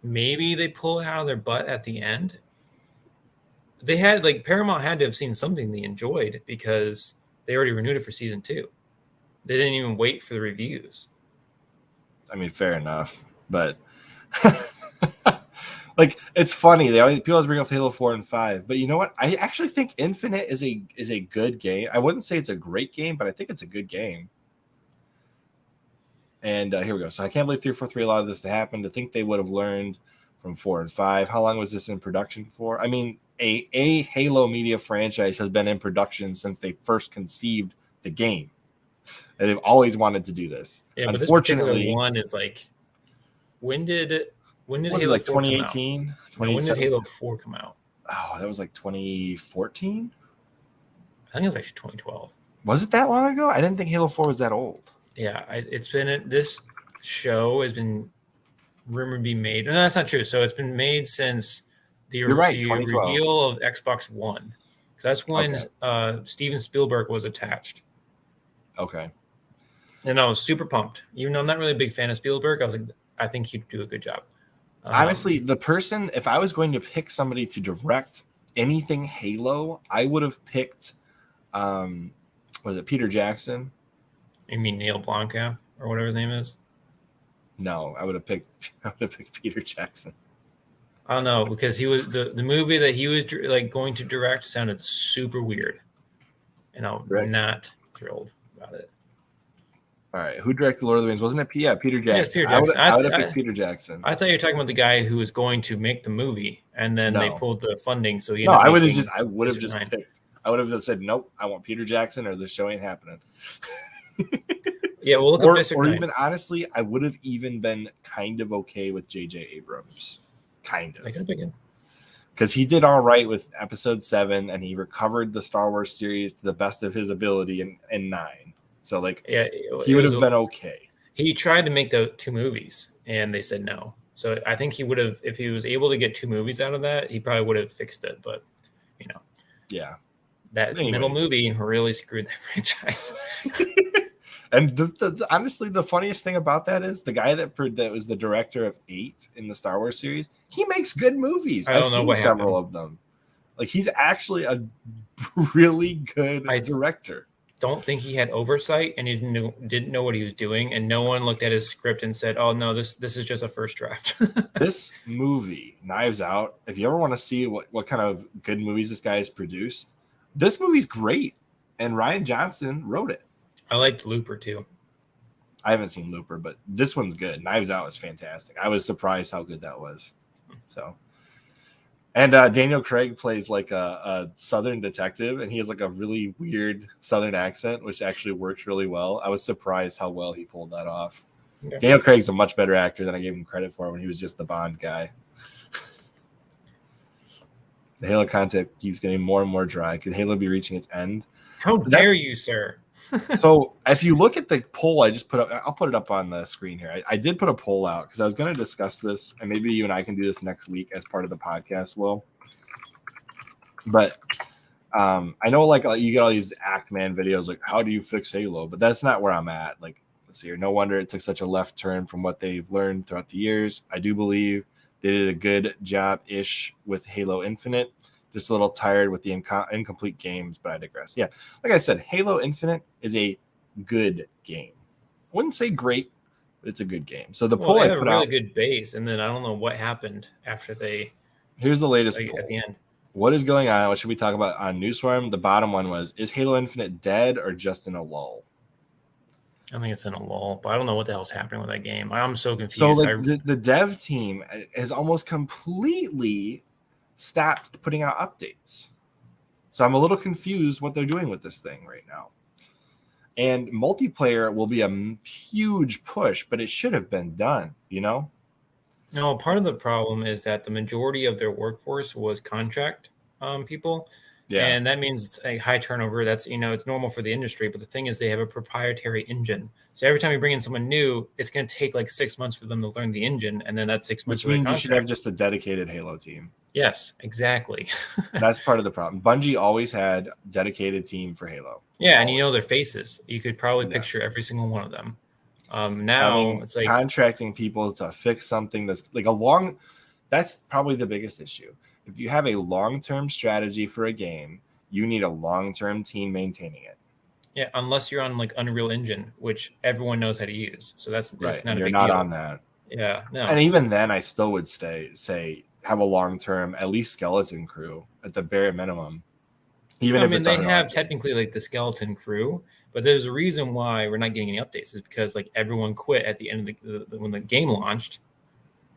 maybe they pull it out of their butt at the end. They had Paramount had to have seen something they enjoyed because they already renewed it for season 2. They didn't even wait for the reviews. I mean, fair enough, but it's funny. People always bring up Halo 4 and 5, but you know what? I actually think Infinite is a good game. I wouldn't say it's a great game, but I think it's a good game. And here we go. So I can't believe 343 allowed this to happen. To think they would have learned from 4 and 5. How long was this in production for? I mean, a Halo media franchise has been in production since they first conceived the game. And they've always wanted to do this. Yeah, but unfortunately, this one is when did Halo 2018? When did Halo 4 come out? Oh, that was 2014? I think it was actually 2012. Was it that long ago? I didn't think Halo 4 was that old. Yeah, this show has been rumored to be made. No, that's not true. So it's been made since the reveal of Xbox One. That's when Steven Spielberg was attached. Okay. And I was super pumped. Even though I'm not really a big fan of Spielberg, I was like, I think he'd do a good job. Honestly, if I was going to pick somebody to direct anything Halo, I would have picked, was it Peter Jackson? You mean Neil Blomkamp or whatever his name is? No, I would have picked Peter Jackson. I don't know, because he was the movie that he was going to direct sounded super weird, and I'm not thrilled about it. All right, who directed Lord of the Rings? Wasn't it? Yeah, Peter Jackson. Yeah, it's Peter Jackson. I would have picked Peter Jackson. I thought you were talking about the guy who was going to make the movie, and then they pulled the funding, so he ended up I would making have just picked. I would have just said, nope, I want Peter Jackson, or this show ain't happening. Yeah, we'll look up District 9. Even honestly, I would have even been kind of okay with J.J. Abrams, kind of. Because he did all right with Episode 7, and he recovered the Star Wars series to the best of his ability in 9. So, like, yeah, he would have been okay. He tried to make the 2 movies, and they said no. So I think he would have, if he was able to get 2 movies out of that, he probably would have fixed it. But, yeah, that middle movie really screwed that franchise. And honestly, the funniest thing about that is the guy that was the director of 8 in the Star Wars series. He makes good movies. I've seen several of them. Like, he's actually a really good director. Don't think he had oversight, and he didn't know what he was doing, and no one looked at his script and said, "Oh no, this is just a first draft." This movie, Knives Out. If you ever want to see what kind of good movies this guy has produced, this movie's great, and Rian Johnson wrote it. I liked Looper too. I haven't seen Looper, but this one's good. Knives Out is fantastic. I was surprised how good that was. So. And Daniel Craig plays like a Southern detective, and he has like a really weird Southern accent, which actually works really well. I was surprised how well he pulled that off. Yeah. Daniel Craig's a much better actor than I gave him credit for when he was just the Bond guy. The Halo content keeps getting more and more dry. Could Halo be reaching its end? How dare you, sir? So if you look at the poll I just put up, I'll put it up on the screen here. I did put a poll out because I was going to discuss this, and maybe you and I can do this next week as part of the podcast, Will. But I know, like, you get all these Act-Man videos, like, how do you fix Halo? But that's not where I'm at. Like, let's see here. No wonder it took such a left turn from what they've learned throughout the years. I do believe they did a good job-ish with Halo Infinite. Just a little tired with the incomplete games, but I digress. Yeah, like I said, Halo Infinite is a good game. I wouldn't say great, but it's a good game. So the poll I put out, a really good base, and then I don't know what happened after they. Here's the latest poll. At the end. What is going on? What should we talk about on Newsworm? The bottom one was: is Halo Infinite dead or just in a lull? I think it's in a lull, but I don't know what the hell's happening with that game. I'm so confused. So the dev team has almost completely stopped putting out updates. So I'm a little confused what they're doing with this thing right now. And multiplayer will be a huge push, but it should have been done, No, part of the problem is that the majority of their workforce was contract people. Yeah. And that means it's a high turnover. That's, it's normal for the industry. But the thing is, they have a proprietary engine. So every time you bring in someone new, it's going to take like 6 months for them to learn the engine. And then that's 6 months. Which means you should have just a dedicated Halo team. Yes, exactly. That's part of the problem. Bungie always had a dedicated team for Halo. Yeah, always. And their faces. You could probably picture every single one of them. Now it's like contracting people to fix something that's like that's probably the biggest issue. If you have a long-term strategy for a game, you need a long-term team maintaining it. Yeah, unless you're on like Unreal Engine, which everyone knows how to use. So that's right. Not a you're big not deal. On that. Yeah, no. And even then, I still would say have a long-term, at least skeleton crew at the bare minimum. Even if they have technically like the skeleton crew, but there's a reason why we're not getting any updates. Is because like everyone quit at the end of when the game launched,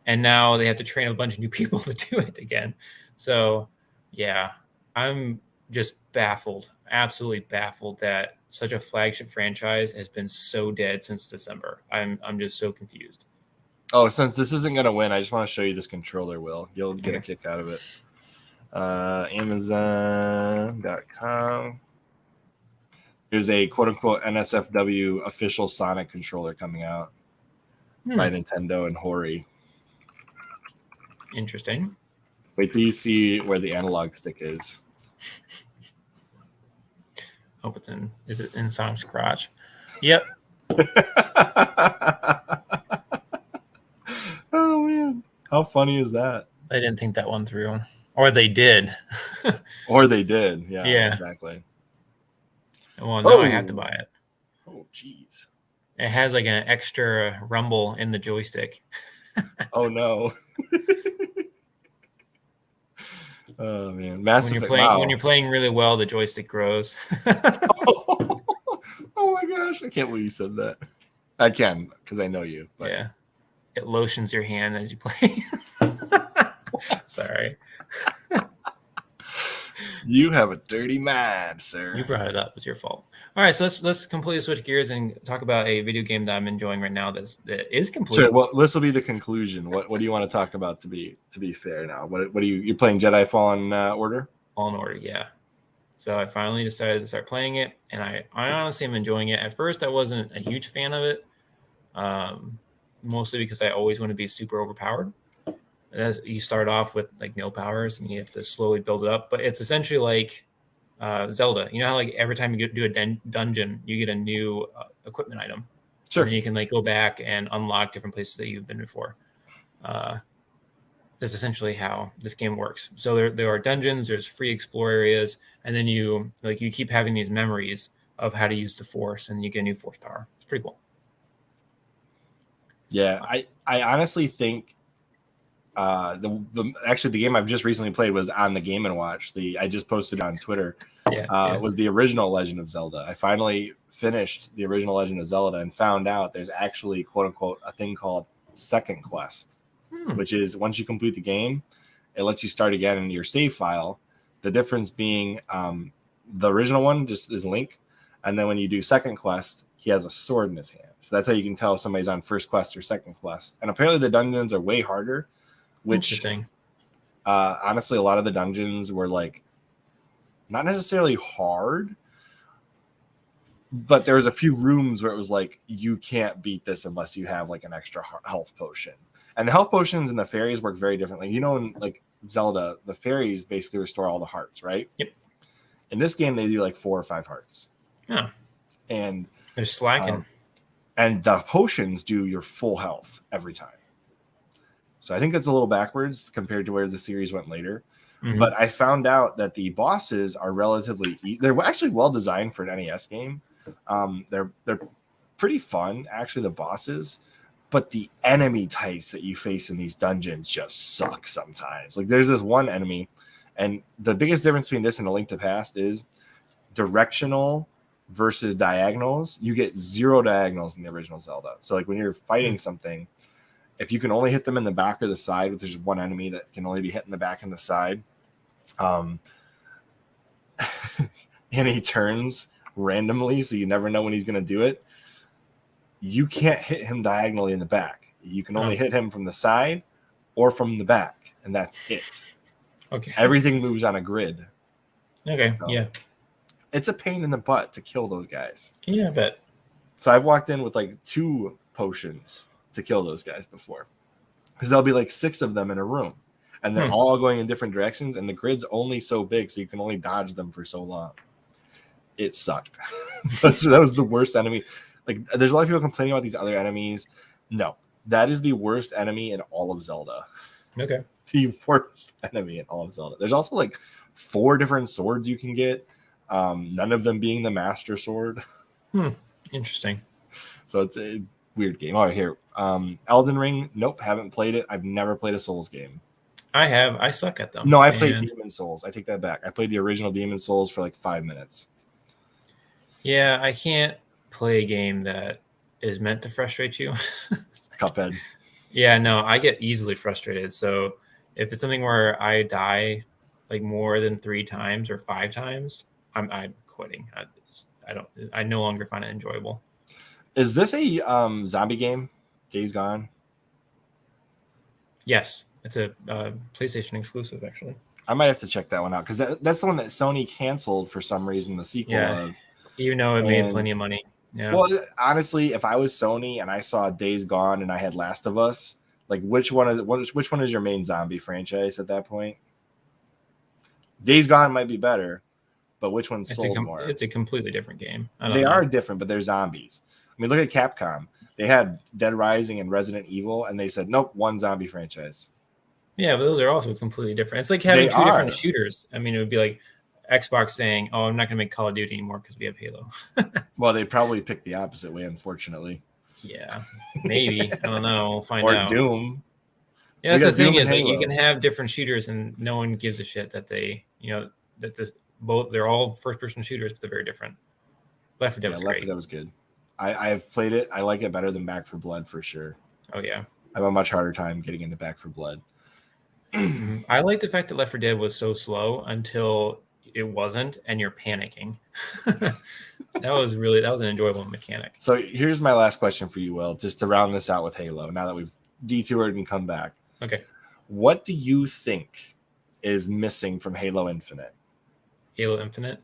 and now they have to train a bunch of new people to do it again. So, yeah, I'm just baffled, absolutely baffled that such a flagship franchise has been so dead since December. I'm just so confused. Oh, since this isn't going to win, I just want to show you this controller, Will. You'll get a kick out of it. Amazon.com. There's a quote-unquote NSFW official Sonic controller coming out by Nintendo and Hori. Interesting. Wait till you see where the analog stick is. Hope it's in. Is it in Sonic's crotch? Yep. Oh man, how funny is that? They didn't think that one through, or they did. Or they did. Yeah, exactly. Well, now I have to buy it. Oh, jeez. It has like an extra rumble in the joystick. Oh no. Oh man, when you're playing really well, the joystick grows. Oh my gosh, I can't believe you said that. I can because I know you. But Yeah, it lotions your hand as you play. Sorry, you have a dirty mind, sir. you brought it up. It's your fault. All right, so let's completely switch gears and talk about a video game that I'm enjoying right now. That is complete. Sure. Well, this will be the conclusion. What do you want to talk about? To be fair, now, what are you're playing Jedi Fallen Order? Fallen Order, yeah. So I finally decided to start playing it, and I honestly am enjoying it. At first, I wasn't a huge fan of it, mostly because I always want to be super overpowered. As you start off with like no powers, and you have to slowly build it up. But it's essentially like Zelda. You know how like every time you do a dungeon, you get a new equipment item. Sure. And you can like go back and unlock different places that you've been before. That's essentially how this game works. So there are dungeons, there's free explore areas, and then you keep having these memories of how to use the Force, and you get new Force power. It's pretty cool. Yeah, I honestly think the game I've just recently played was on the Game and Watch. I just posted on Twitter. Was the original Legend of Zelda. I finally finished the original Legend of Zelda and found out there's actually, quote unquote, a thing called Second Quest, which is once you complete the game, it lets you start again in your save file. The difference being the original one just is Link, and then when you do Second Quest, he has a sword in his hand. So that's how you can tell if somebody's on first quest or second quest. And apparently the dungeons are way harder, which honestly, a lot of the dungeons were like not necessarily hard, but there was a few rooms where it was like, you can't beat this unless you have like an extra health potion. And the health potions and the fairies work very differently. You know, in like Zelda, the fairies basically restore all the hearts, right? Yep. In this game, they do like 4 or 5 hearts. Yeah. And they're slacking. And the potions do your full health every time. So I think that's a little backwards compared to where the series went later. Mm-hmm. But I found out that the bosses are relatively they're actually well designed for an NES game. They're pretty fun, actually, the bosses. But the enemy types that you face in these dungeons just suck sometimes. Like there's this one enemy, and the biggest difference between this and A Link to the Past is directional versus diagonals. You get 0 diagonals in the original Zelda. So like when you're fighting something, if you can only hit them in the back or the side, if there's one enemy that can only be hit in the back and the side, and he turns randomly, so you never know when he's going to do it, you can't hit him diagonally in the back. You can only hit him from the side or from the back, and that's it. Okay. Everything moves on a grid. Okay, so yeah. It's a pain in the butt to kill those guys. Yeah, I bet. So I've walked in with like 2 potions to kill those guys before. Because there'll be like 6 of them in a room. And they're all going in different directions, and the grid's only so big, so you can only dodge them for so long. It sucked. That was the worst enemy. Like, there's a lot of people complaining about these other enemies. No, that is the worst enemy in all of Zelda. Okay. The worst enemy in all of Zelda. There's also like 4 different swords you can get, none of them being the Master Sword. Interesting. So it's a weird game. All right, here. Elden Ring. Nope, haven't played it. I've never played a Souls game. I have. I suck at them. No, I played Demon Souls. I take that back. I played the original Demon Souls for like 5 minutes. Yeah, I can't play a game that is meant to frustrate you. Cuphead. Yeah, no, I get easily frustrated. So if it's something where I die like more than 3 times or 5 times, I'm quitting. I no longer find it enjoyable. Is this a zombie game? Days Gone? Yes, it's a PlayStation exclusive, actually. I might have to check that one out because that's the one that Sony canceled for some reason. The sequel of, even though it made plenty of money. Yeah. Well, honestly, if I was Sony and I saw Days Gone and I had Last of Us, like which one is your main zombie franchise at that point? Days Gone might be better, but which one sold more? It's a completely different game. They are different, but they're zombies. I mean, look at Capcom. They had Dead Rising and Resident Evil, and they said, nope, one zombie franchise. Yeah, but those are also completely different. It's like having 2 different shooters. I mean, it would be like Xbox saying, oh, I'm not going to make Call of Duty anymore because we have Halo. Well, they probably picked the opposite way, unfortunately. Yeah, maybe. I don't know. We'll find out. Or Doom. Yeah, that's the thing is like you can have different shooters and no one gives a shit that they, they're all first-person shooters, but they're very different. Left 4 Dead was great. Left 4 Dead was good. I have played it. I like it better than Back 4 Blood for sure. Oh yeah. I have a much harder time getting into Back 4 Blood. I like the fact that Left 4 Dead was so slow until it wasn't, and you're panicking. That was an enjoyable mechanic. So here's my last question for you, Will, just to round this out with Halo. Now that we've detoured and come back, Okay. what do you think is missing from Halo Infinite? Halo Infinite.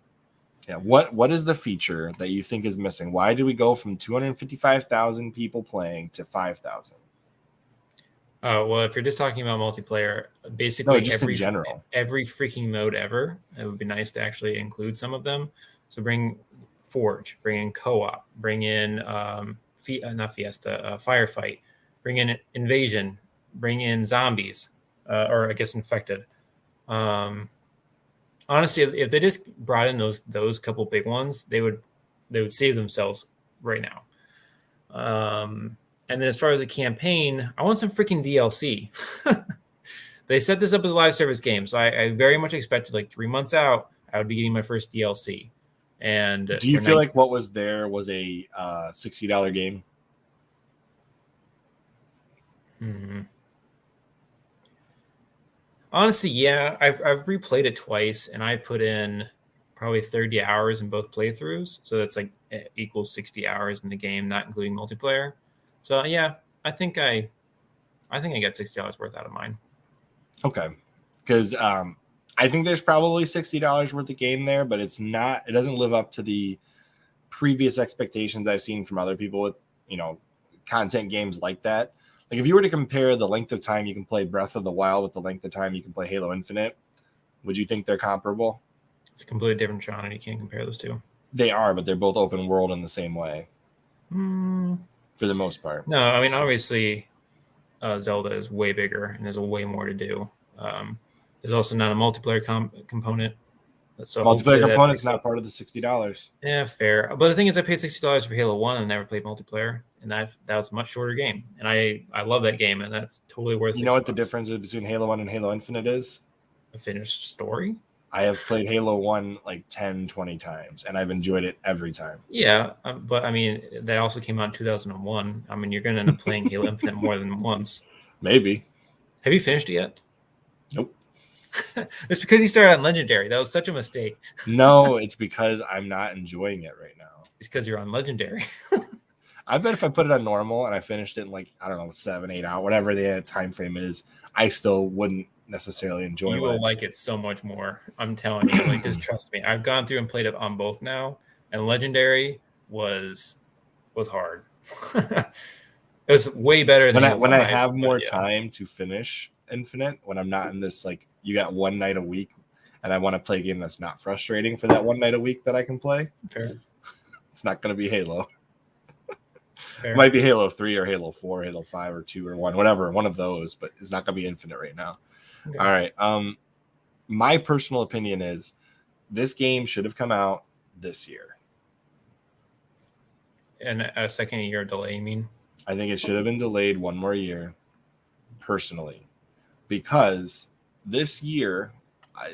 Yeah, what is the feature that you think is missing? Why do we go from 255,000 people playing to 5,000? Oh, well, if you're just talking about multiplayer, basically No, just in general. every freaking mode ever, it would be nice to actually include some of them. So bring Forge, bring in co-op, bring in not Fiesta, Firefight, bring in Invasion, bring in Zombies, or I guess Infected. Honestly, if they just brought in those couple big ones, they would save themselves right now. And then as far as the campaign, I want some freaking DLC. They set this up as a live service game, so I very much expected like 3 months out, I would be getting my first DLC. And do you feel like what was there was a $60 game? Honestly, yeah, I've replayed it twice, and I put in probably 30 hours in both playthroughs, so that's like equals 60 hours in the game, not including multiplayer. So yeah, I think I got $60 worth out of mine. Okay, because I think there's probably $60 worth of game there, but it doesn't live up to the previous expectations I've seen from other people with, content games like that. Like if you were to compare the length of time you can play Breath of the Wild with the length of time you can play Halo Infinite, would you think they're comparable? It's a completely different genre, and you can't compare those two. They are, but they're both open world in the same way. For the most part. No, I mean, obviously, Zelda is way bigger, and there's way more to do. There's also not a multiplayer component. So multiplayer component's not part of the $60. Yeah, fair. But the thing is, I paid $60 for Halo 1 and never played multiplayer, and that was a much shorter game. And I love that game, and that's totally worth it. You know what the difference is between Halo 1 and Halo Infinite is? A finished story? I have played Halo 1 like 10, 20 times, and I've enjoyed it every time. Yeah, but I mean, that also came out in 2001. I mean, you're going to end up playing Halo Infinite more than once. Maybe. Have you finished it yet? Nope. It's because you started on Legendary. That was such a mistake. No, it's because I'm not enjoying it right now. It's because you're on Legendary. I bet if I put it on normal and I finished it in like, I don't know, 7, 8 hours, whatever the time frame is, I still wouldn't necessarily enjoy it. You will like it so much more. I'm telling you, like, just trust me. I've gone through and played it on both now, and Legendary was hard. It was way better than when I have more time to finish Infinite, when I'm not in this, like, you got one night a week and I want to play a game that's not frustrating for that one night a week that I can play. Fair. It's not going to be Halo. Fair. It might be Halo 3 or Halo 4, Halo 5 or 2 or 1, whatever, one of those, but it's not going to be Infinite right now. Okay. All right. My personal opinion is this game should have come out this year. And a second year delay, you mean? I think it should have been delayed one more year, personally, because this year,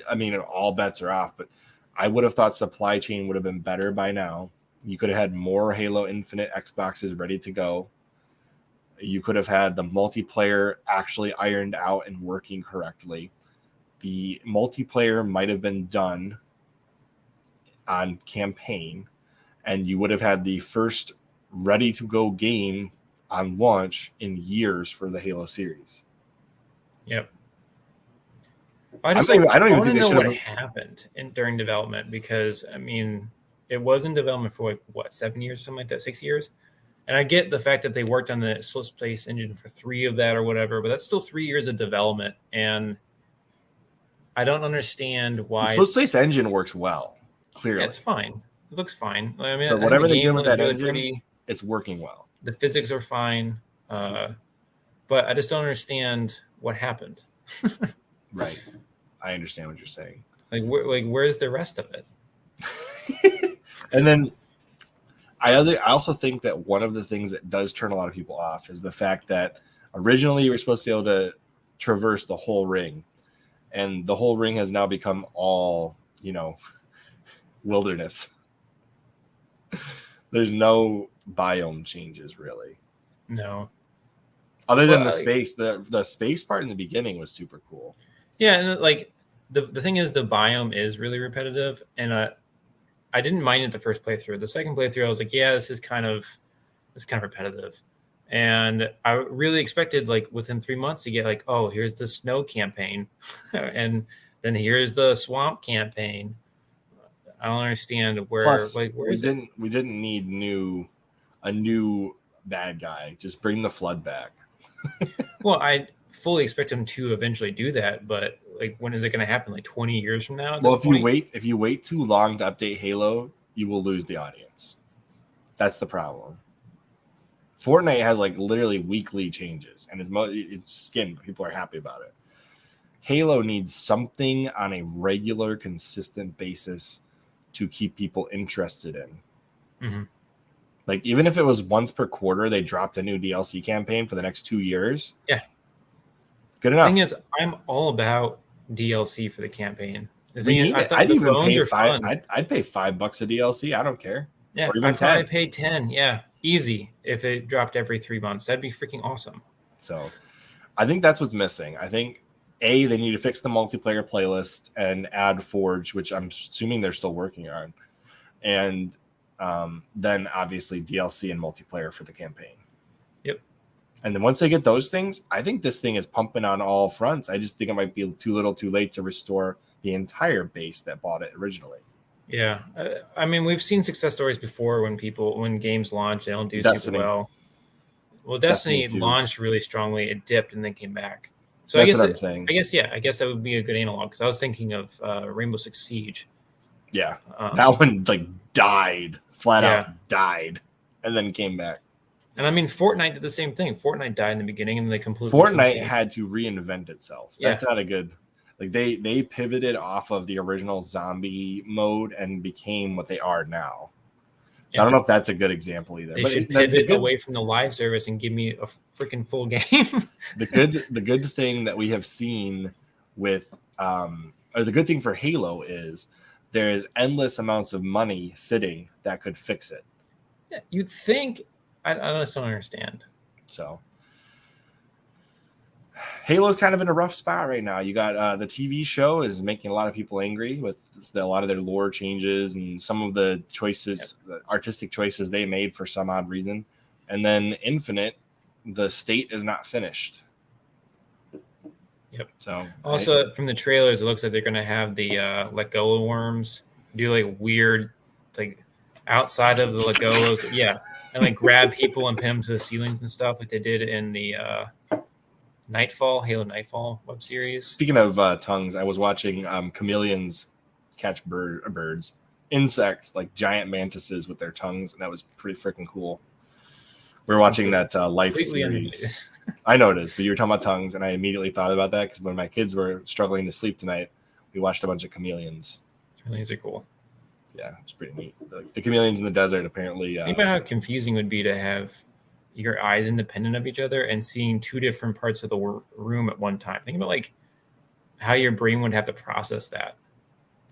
I mean, all bets are off, but I would have thought supply chain would have been better by now. You could have had more Halo Infinite Xboxes ready to go. You could have had the multiplayer actually ironed out and working correctly. The multiplayer might have been done on campaign, and you would have had the first ready-to-go game on launch in years for the Halo series. Yep. I don't even think they know should what happened during development, because I mean, it was in development for like what, 7 years, something like that, 6 years. And I get the fact that they worked on the Slip Space engine for 3 of that or whatever, but that's still 3 years of development, and I don't understand why. The Slip Space engine works well. Clearly, yeah, it's fine. It looks fine. I mean, so whatever they did with that engine, it's working well. The physics are fine, but I just don't understand what happened. Right. I understand what you're saying. Like where's the rest of it? And then I also think that one of the things that does turn a lot of people off is the fact that originally you were supposed to be able to traverse the whole ring, and the whole ring has now become all, wilderness. There's no biome changes really. No. Other than the space, the space part in the beginning was super cool. Yeah, and like the thing is, the biome is really repetitive, and I didn't mind it the first playthrough. The second playthrough, I was like, yeah, this is kind of repetitive, and I really expected like within 3 months to get like, oh, here's the snow campaign, and then here's the swamp campaign. I don't understand where. Plus, like where we didn't need a new bad guy. Just bring the flood back. Well, I fully expect him to eventually do that, but like, when is it going to happen? Like 20 years from now? Well, if you wait too long to update Halo, you will lose the audience. That's the problem. Fortnite has like literally weekly changes, and it's skin. People are happy about it. Halo needs something on a regular, consistent basis to keep people interested in. Mm-hmm. Like, even if it was once per quarter, they dropped a new DLC campaign for the next 2 years. Yeah. Good enough. The thing is, I'm all about DLC for the campaign. The thing is, I thought I'd even pay $5. I'd pay $5 a DLC. I don't care. Yeah, or even I'd 10. probably pay 10. Yeah, easy. If it dropped every 3 months, that'd be freaking awesome. So, I think that's what's missing. I think they need to fix the multiplayer playlist and add Forge, which I'm assuming they're still working on, and then obviously DLC and multiplayer for the campaign. Yep. And then once they get those things, I think this thing is pumping on all fronts. I just think it might be too little too late to restore the entire base that bought it originally. Yeah. I mean, we've seen success stories before when games launch, they don't do super well. Well, Destiny launched really strongly. It dipped and then came back. So that's what I'm saying. I guess that would be a good analog, because I was thinking of Rainbow Six Siege. Yeah. That one like died. Flat out died, and then came back. And I mean, Fortnite did the same thing. Fortnite died in the beginning, and they completely. Fortnite had to reinvent itself. Yeah. That's not a good. Like they pivoted off of the original zombie mode and became what they are now. So I don't know if that's a good example either. They should pivot away from the live service and give me a freaking full game. the good thing that we have seen with or the good thing for Halo is there is endless amounts of money sitting that could fix it. Yeah, you'd think. I just don't understand. So Halo's kind of in a rough spot right now. You got the TV show is making a lot of people angry with a lot of their lore changes and some of the choices, the artistic choices they made for some odd reason. And then Infinite, the state is not finished. Yep. So also from the trailers, it looks like they're going to have the Legola worms do like weird, like outside of the Legolas. Yeah. And like grab people and pin them to the ceilings and stuff like they did in the Halo Nightfall web series. Speaking of tongues, I was watching chameleons catch birds, insects, like giant mantises with their tongues, and that was pretty freaking cool. We were watching that Life series. I know it is, but you were talking about tongues, and I immediately thought about that because when my kids were struggling to sleep tonight, we watched a bunch of chameleons. Chameleons are cool. Yeah, it's pretty neat. The chameleons in the desert apparently. Think about how confusing it would be to have your eyes independent of each other and seeing two different parts of the room at one time. Think about like how your brain would have to process that.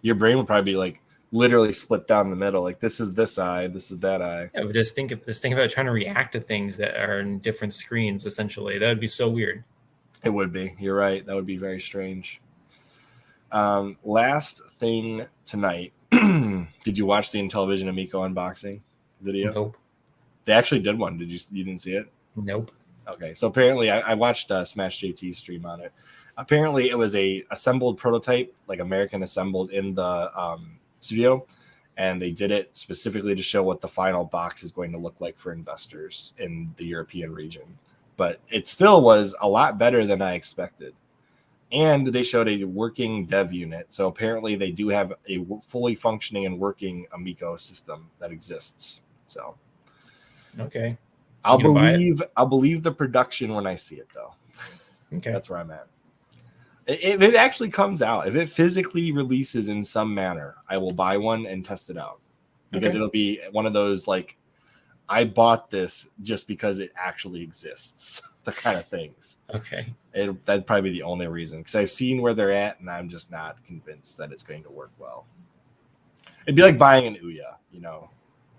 Your brain would probably be like literally split down the middle. Like this is this eye, this is that eye. Yeah, but just think about trying to react to things that are in different screens. Essentially, that would be so weird. It would be. You're right. That would be very strange. Last thing tonight. Did you watch the Intellivision and Mikko unboxing video? Nope. They actually did one. You didn't see it? Nope. Okay. So apparently I watched Smash JT stream on it. Apparently it was a assembled prototype, like American assembled in the studio. And they did it specifically to show what the final box is going to look like for investors in the European region. But it still was a lot better than I expected. And they showed a working dev unit. So apparently they do have a fully functioning and working Mikko system that exists. So okay. I'll believe the production when I see it, though. Okay. That's where I'm at. If it actually comes out, if it physically releases in some manner, I will buy one and test it out. Because it'll be one of those, like, I bought this just because it actually exists. The kind of things. Okay. That'd probably be the only reason. Because I've seen where they're at, and I'm just not convinced that it's going to work well. It'd be like buying an Ouya, you know.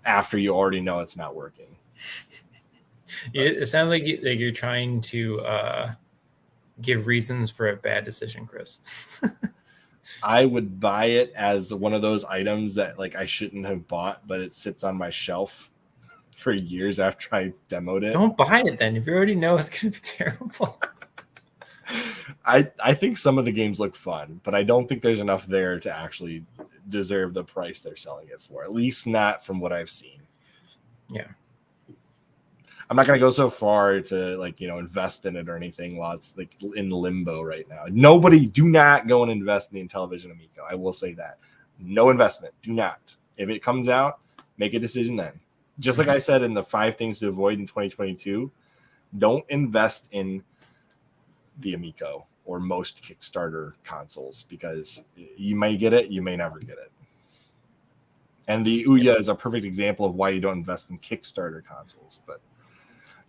after you already know it's not working. It sounds like you're trying to give reasons for a bad decision, Chris. I would buy it as one of those items that like I shouldn't have bought, but it sits on my shelf for years after I demoed it. Don't buy it then if you already know it's going to be terrible. I think some of the games look fun, but I don't think there's enough there to actually deserve the price they're selling it for, at least not from what I've seen. Yeah. I'm not going to go so far to like, invest in it or anything while it's like in limbo right now. Nobody, do not go and invest in the Intellivision Amico. I will say that. No investment. Do not. If it comes out, make a decision then. Just like I said in the 5 things to avoid in 2022, don't invest in the Amico or most Kickstarter consoles because you may get it, you may never get it. And the Ouya is a perfect example of why you don't invest in Kickstarter consoles. But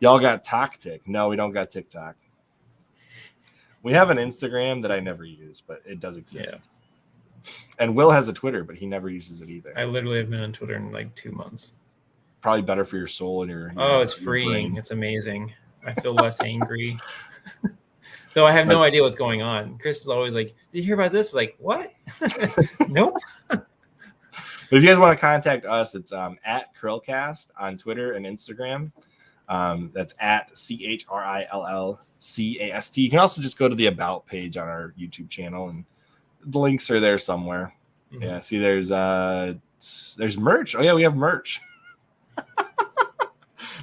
y'all got Tactic. No, we don't got TikTok. We have an Instagram that I never use, but it does exist. Yeah. And Will has a Twitter, but he never uses it either. I literally have been on Twitter in like 2 months. Probably better for your soul and your it's freeing. Brain. It's amazing. I feel less angry. Though I have no idea what's going on. Chris is always like, did you hear about this? Like, what? Nope. But if you guys want to contact us, it's at CHRILLCAST on Twitter and Instagram. That's at CHRILLCAST. You can also just go to the About page on our YouTube channel, and the links are there somewhere. Mm-hmm. Yeah, see, there's merch. Oh, yeah, we have merch.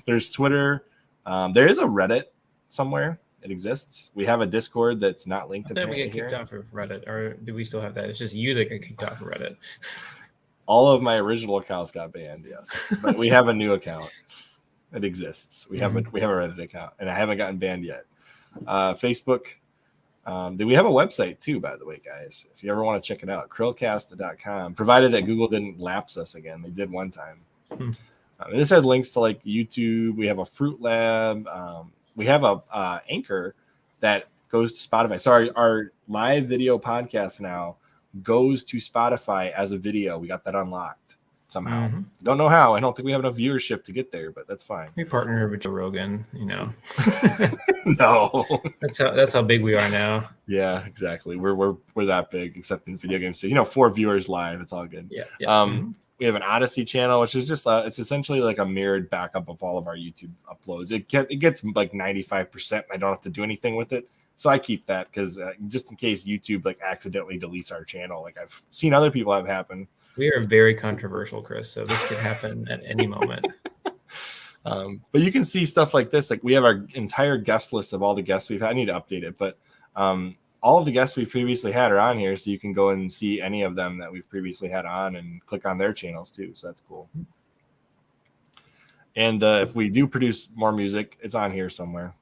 There's Twitter. There is a Reddit somewhere. It exists. We have a Discord that's not linked. I think we get kicked off of Reddit, or do we still have that? It's just you that got kicked off of Reddit. All of my original accounts got banned, yes, but we have a new account. It exists. We have a Reddit account, and I haven't gotten banned yet. Facebook. We have a website too, by the way, guys. If you ever want to check it out, CHRILLCAST.com. Provided that Google didn't lapse us again, they did one time. And this has links to like YouTube. We have a Fruit Lab. We have a Anchor that goes to Spotify. So our live video podcast now goes to Spotify as a video. We got that unlocked somehow. Mm-hmm. Don't know how. I don't think we have enough viewership to get there, but that's fine. We partner with Joe Rogan, No. That's how big we are now. Yeah, exactly. We're that big, except in video games. 4 viewers live. It's all good. Yeah. We have an Odyssey channel, which is just it's essentially like a mirrored backup of all of our YouTube uploads. It gets like 95%. I don't have to do anything with it, so I keep that because just in case YouTube like accidentally deletes our channel, like I've seen other people have happen. We are very controversial, Chris, so this could happen at any moment. But you can see stuff like this. Like we have our entire guest list of all the guests we've had. I need to update it, but all of the guests we've previously had are on here, so you can go and see any of them that we've previously had on and click on their channels too. So that's cool. And if we do produce more music, it's on here somewhere.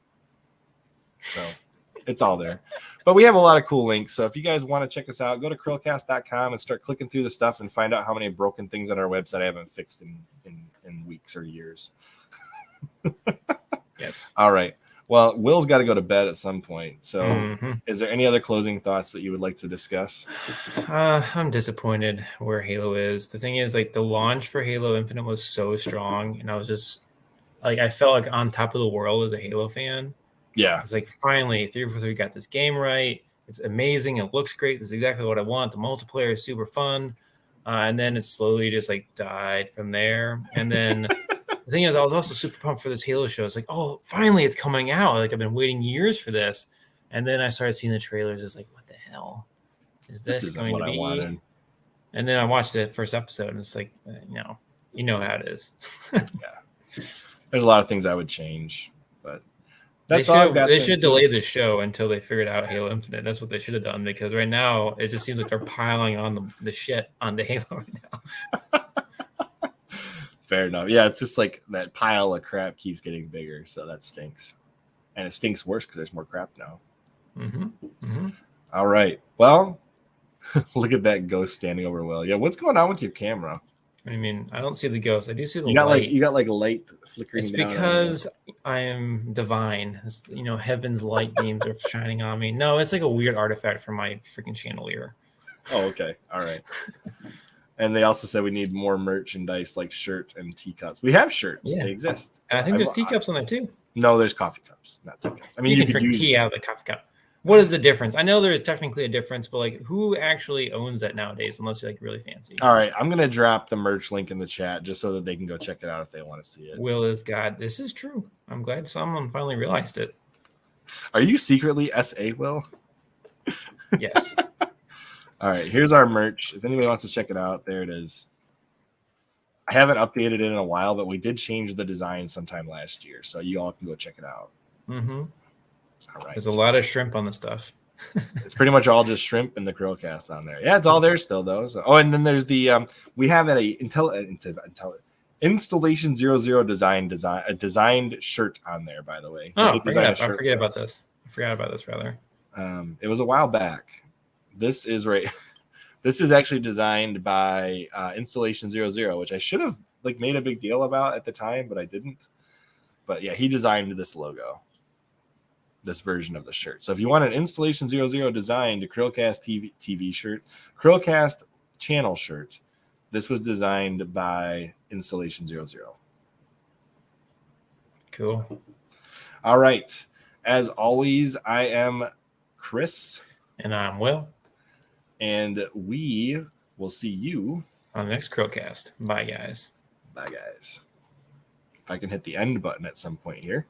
So it's all there. But we have a lot of cool links. So if you guys want to check us out, go to CHRILLCAST.com and start clicking through the stuff and find out how many broken things on our website I haven't fixed in weeks or years. Yes. All right. Well, Will's got to go to bed at some point. So is there any other closing thoughts that you would like to discuss? I'm disappointed where Halo is. The thing is, like, the launch for Halo Infinite was so strong, and I was just like, I felt like on top of the world as a Halo fan. Yeah. It's like, finally, 343 got this game right. It's amazing. It looks great. This is exactly what I want. The multiplayer is super fun. And then it slowly just like died from there. And then the thing is, I was also super pumped for this Halo show. It's like, oh, finally it's coming out. Like, I've been waiting years for this. And then I started seeing the trailers. It's like, what the hell is this going to be? Wanted. And then I watched the first episode, and it's like, you know how it is. Yeah. There's a lot of things I would change, but they should delay the show until they figured out Halo Infinite. That's what they should have done, because right now it just seems like they're piling on the shit onto Halo right now. Fair enough. Yeah, it's just like that pile of crap keeps getting bigger, so that stinks. And it stinks worse because there's more crap now. All right. Well, look at that ghost standing over Will. Yeah, what's going on with your camera? I mean, I don't see the ghost. I do see the light. You got like light flickering. It's because I am divine. It's, heaven's light beams are shining on me. No, it's like a weird artifact from my freaking chandelier. Oh, okay. All right. And they also said we need more merchandise like shirt and teacups. We have shirts; Yeah. they exist. And I think there's teacups on there too. No, there's coffee cups, not teacups. I mean, you you can could drink use tea out of the coffee cup. What is the difference? I know there is technically a difference, but like, who actually owns that nowadays? Unless you're like really fancy. All right, I'm gonna drop the merch link in the chat just so that they can go check it out if they want to see it. Will is God. This is true. I'm glad someone finally realized it. Are you secretly SA, Will? Yes. All right, here's our merch. If anybody wants to check it out, there it is. I haven't updated it in a while, but we did change the design sometime last year, so you all can go check it out. Mm-hmm. All right. There's a lot of shrimp on the stuff. It's pretty much all just shrimp and the CHRILLCAST on there. Yeah, it's all there still though. So, oh, and then there's the we have Installation 00 designed shirt on there, by the way. Oh, I forgot about this. I forgot about this rather. It was a while back. This is right. This is actually designed by Installation 00, which I should have like made a big deal about at the time, but I didn't. But yeah, he designed this logo, this version of the shirt. So if you want an Installation 00 designed CHRILLCAST TV shirt, CHRILLCAST channel shirt, this was designed by Installation 00. Cool. All right. As always, I am Chris. And I'm Will. And we will see you on the next CHRILLCAST. Bye, guys. Bye, guys. If I can hit the end button at some point here.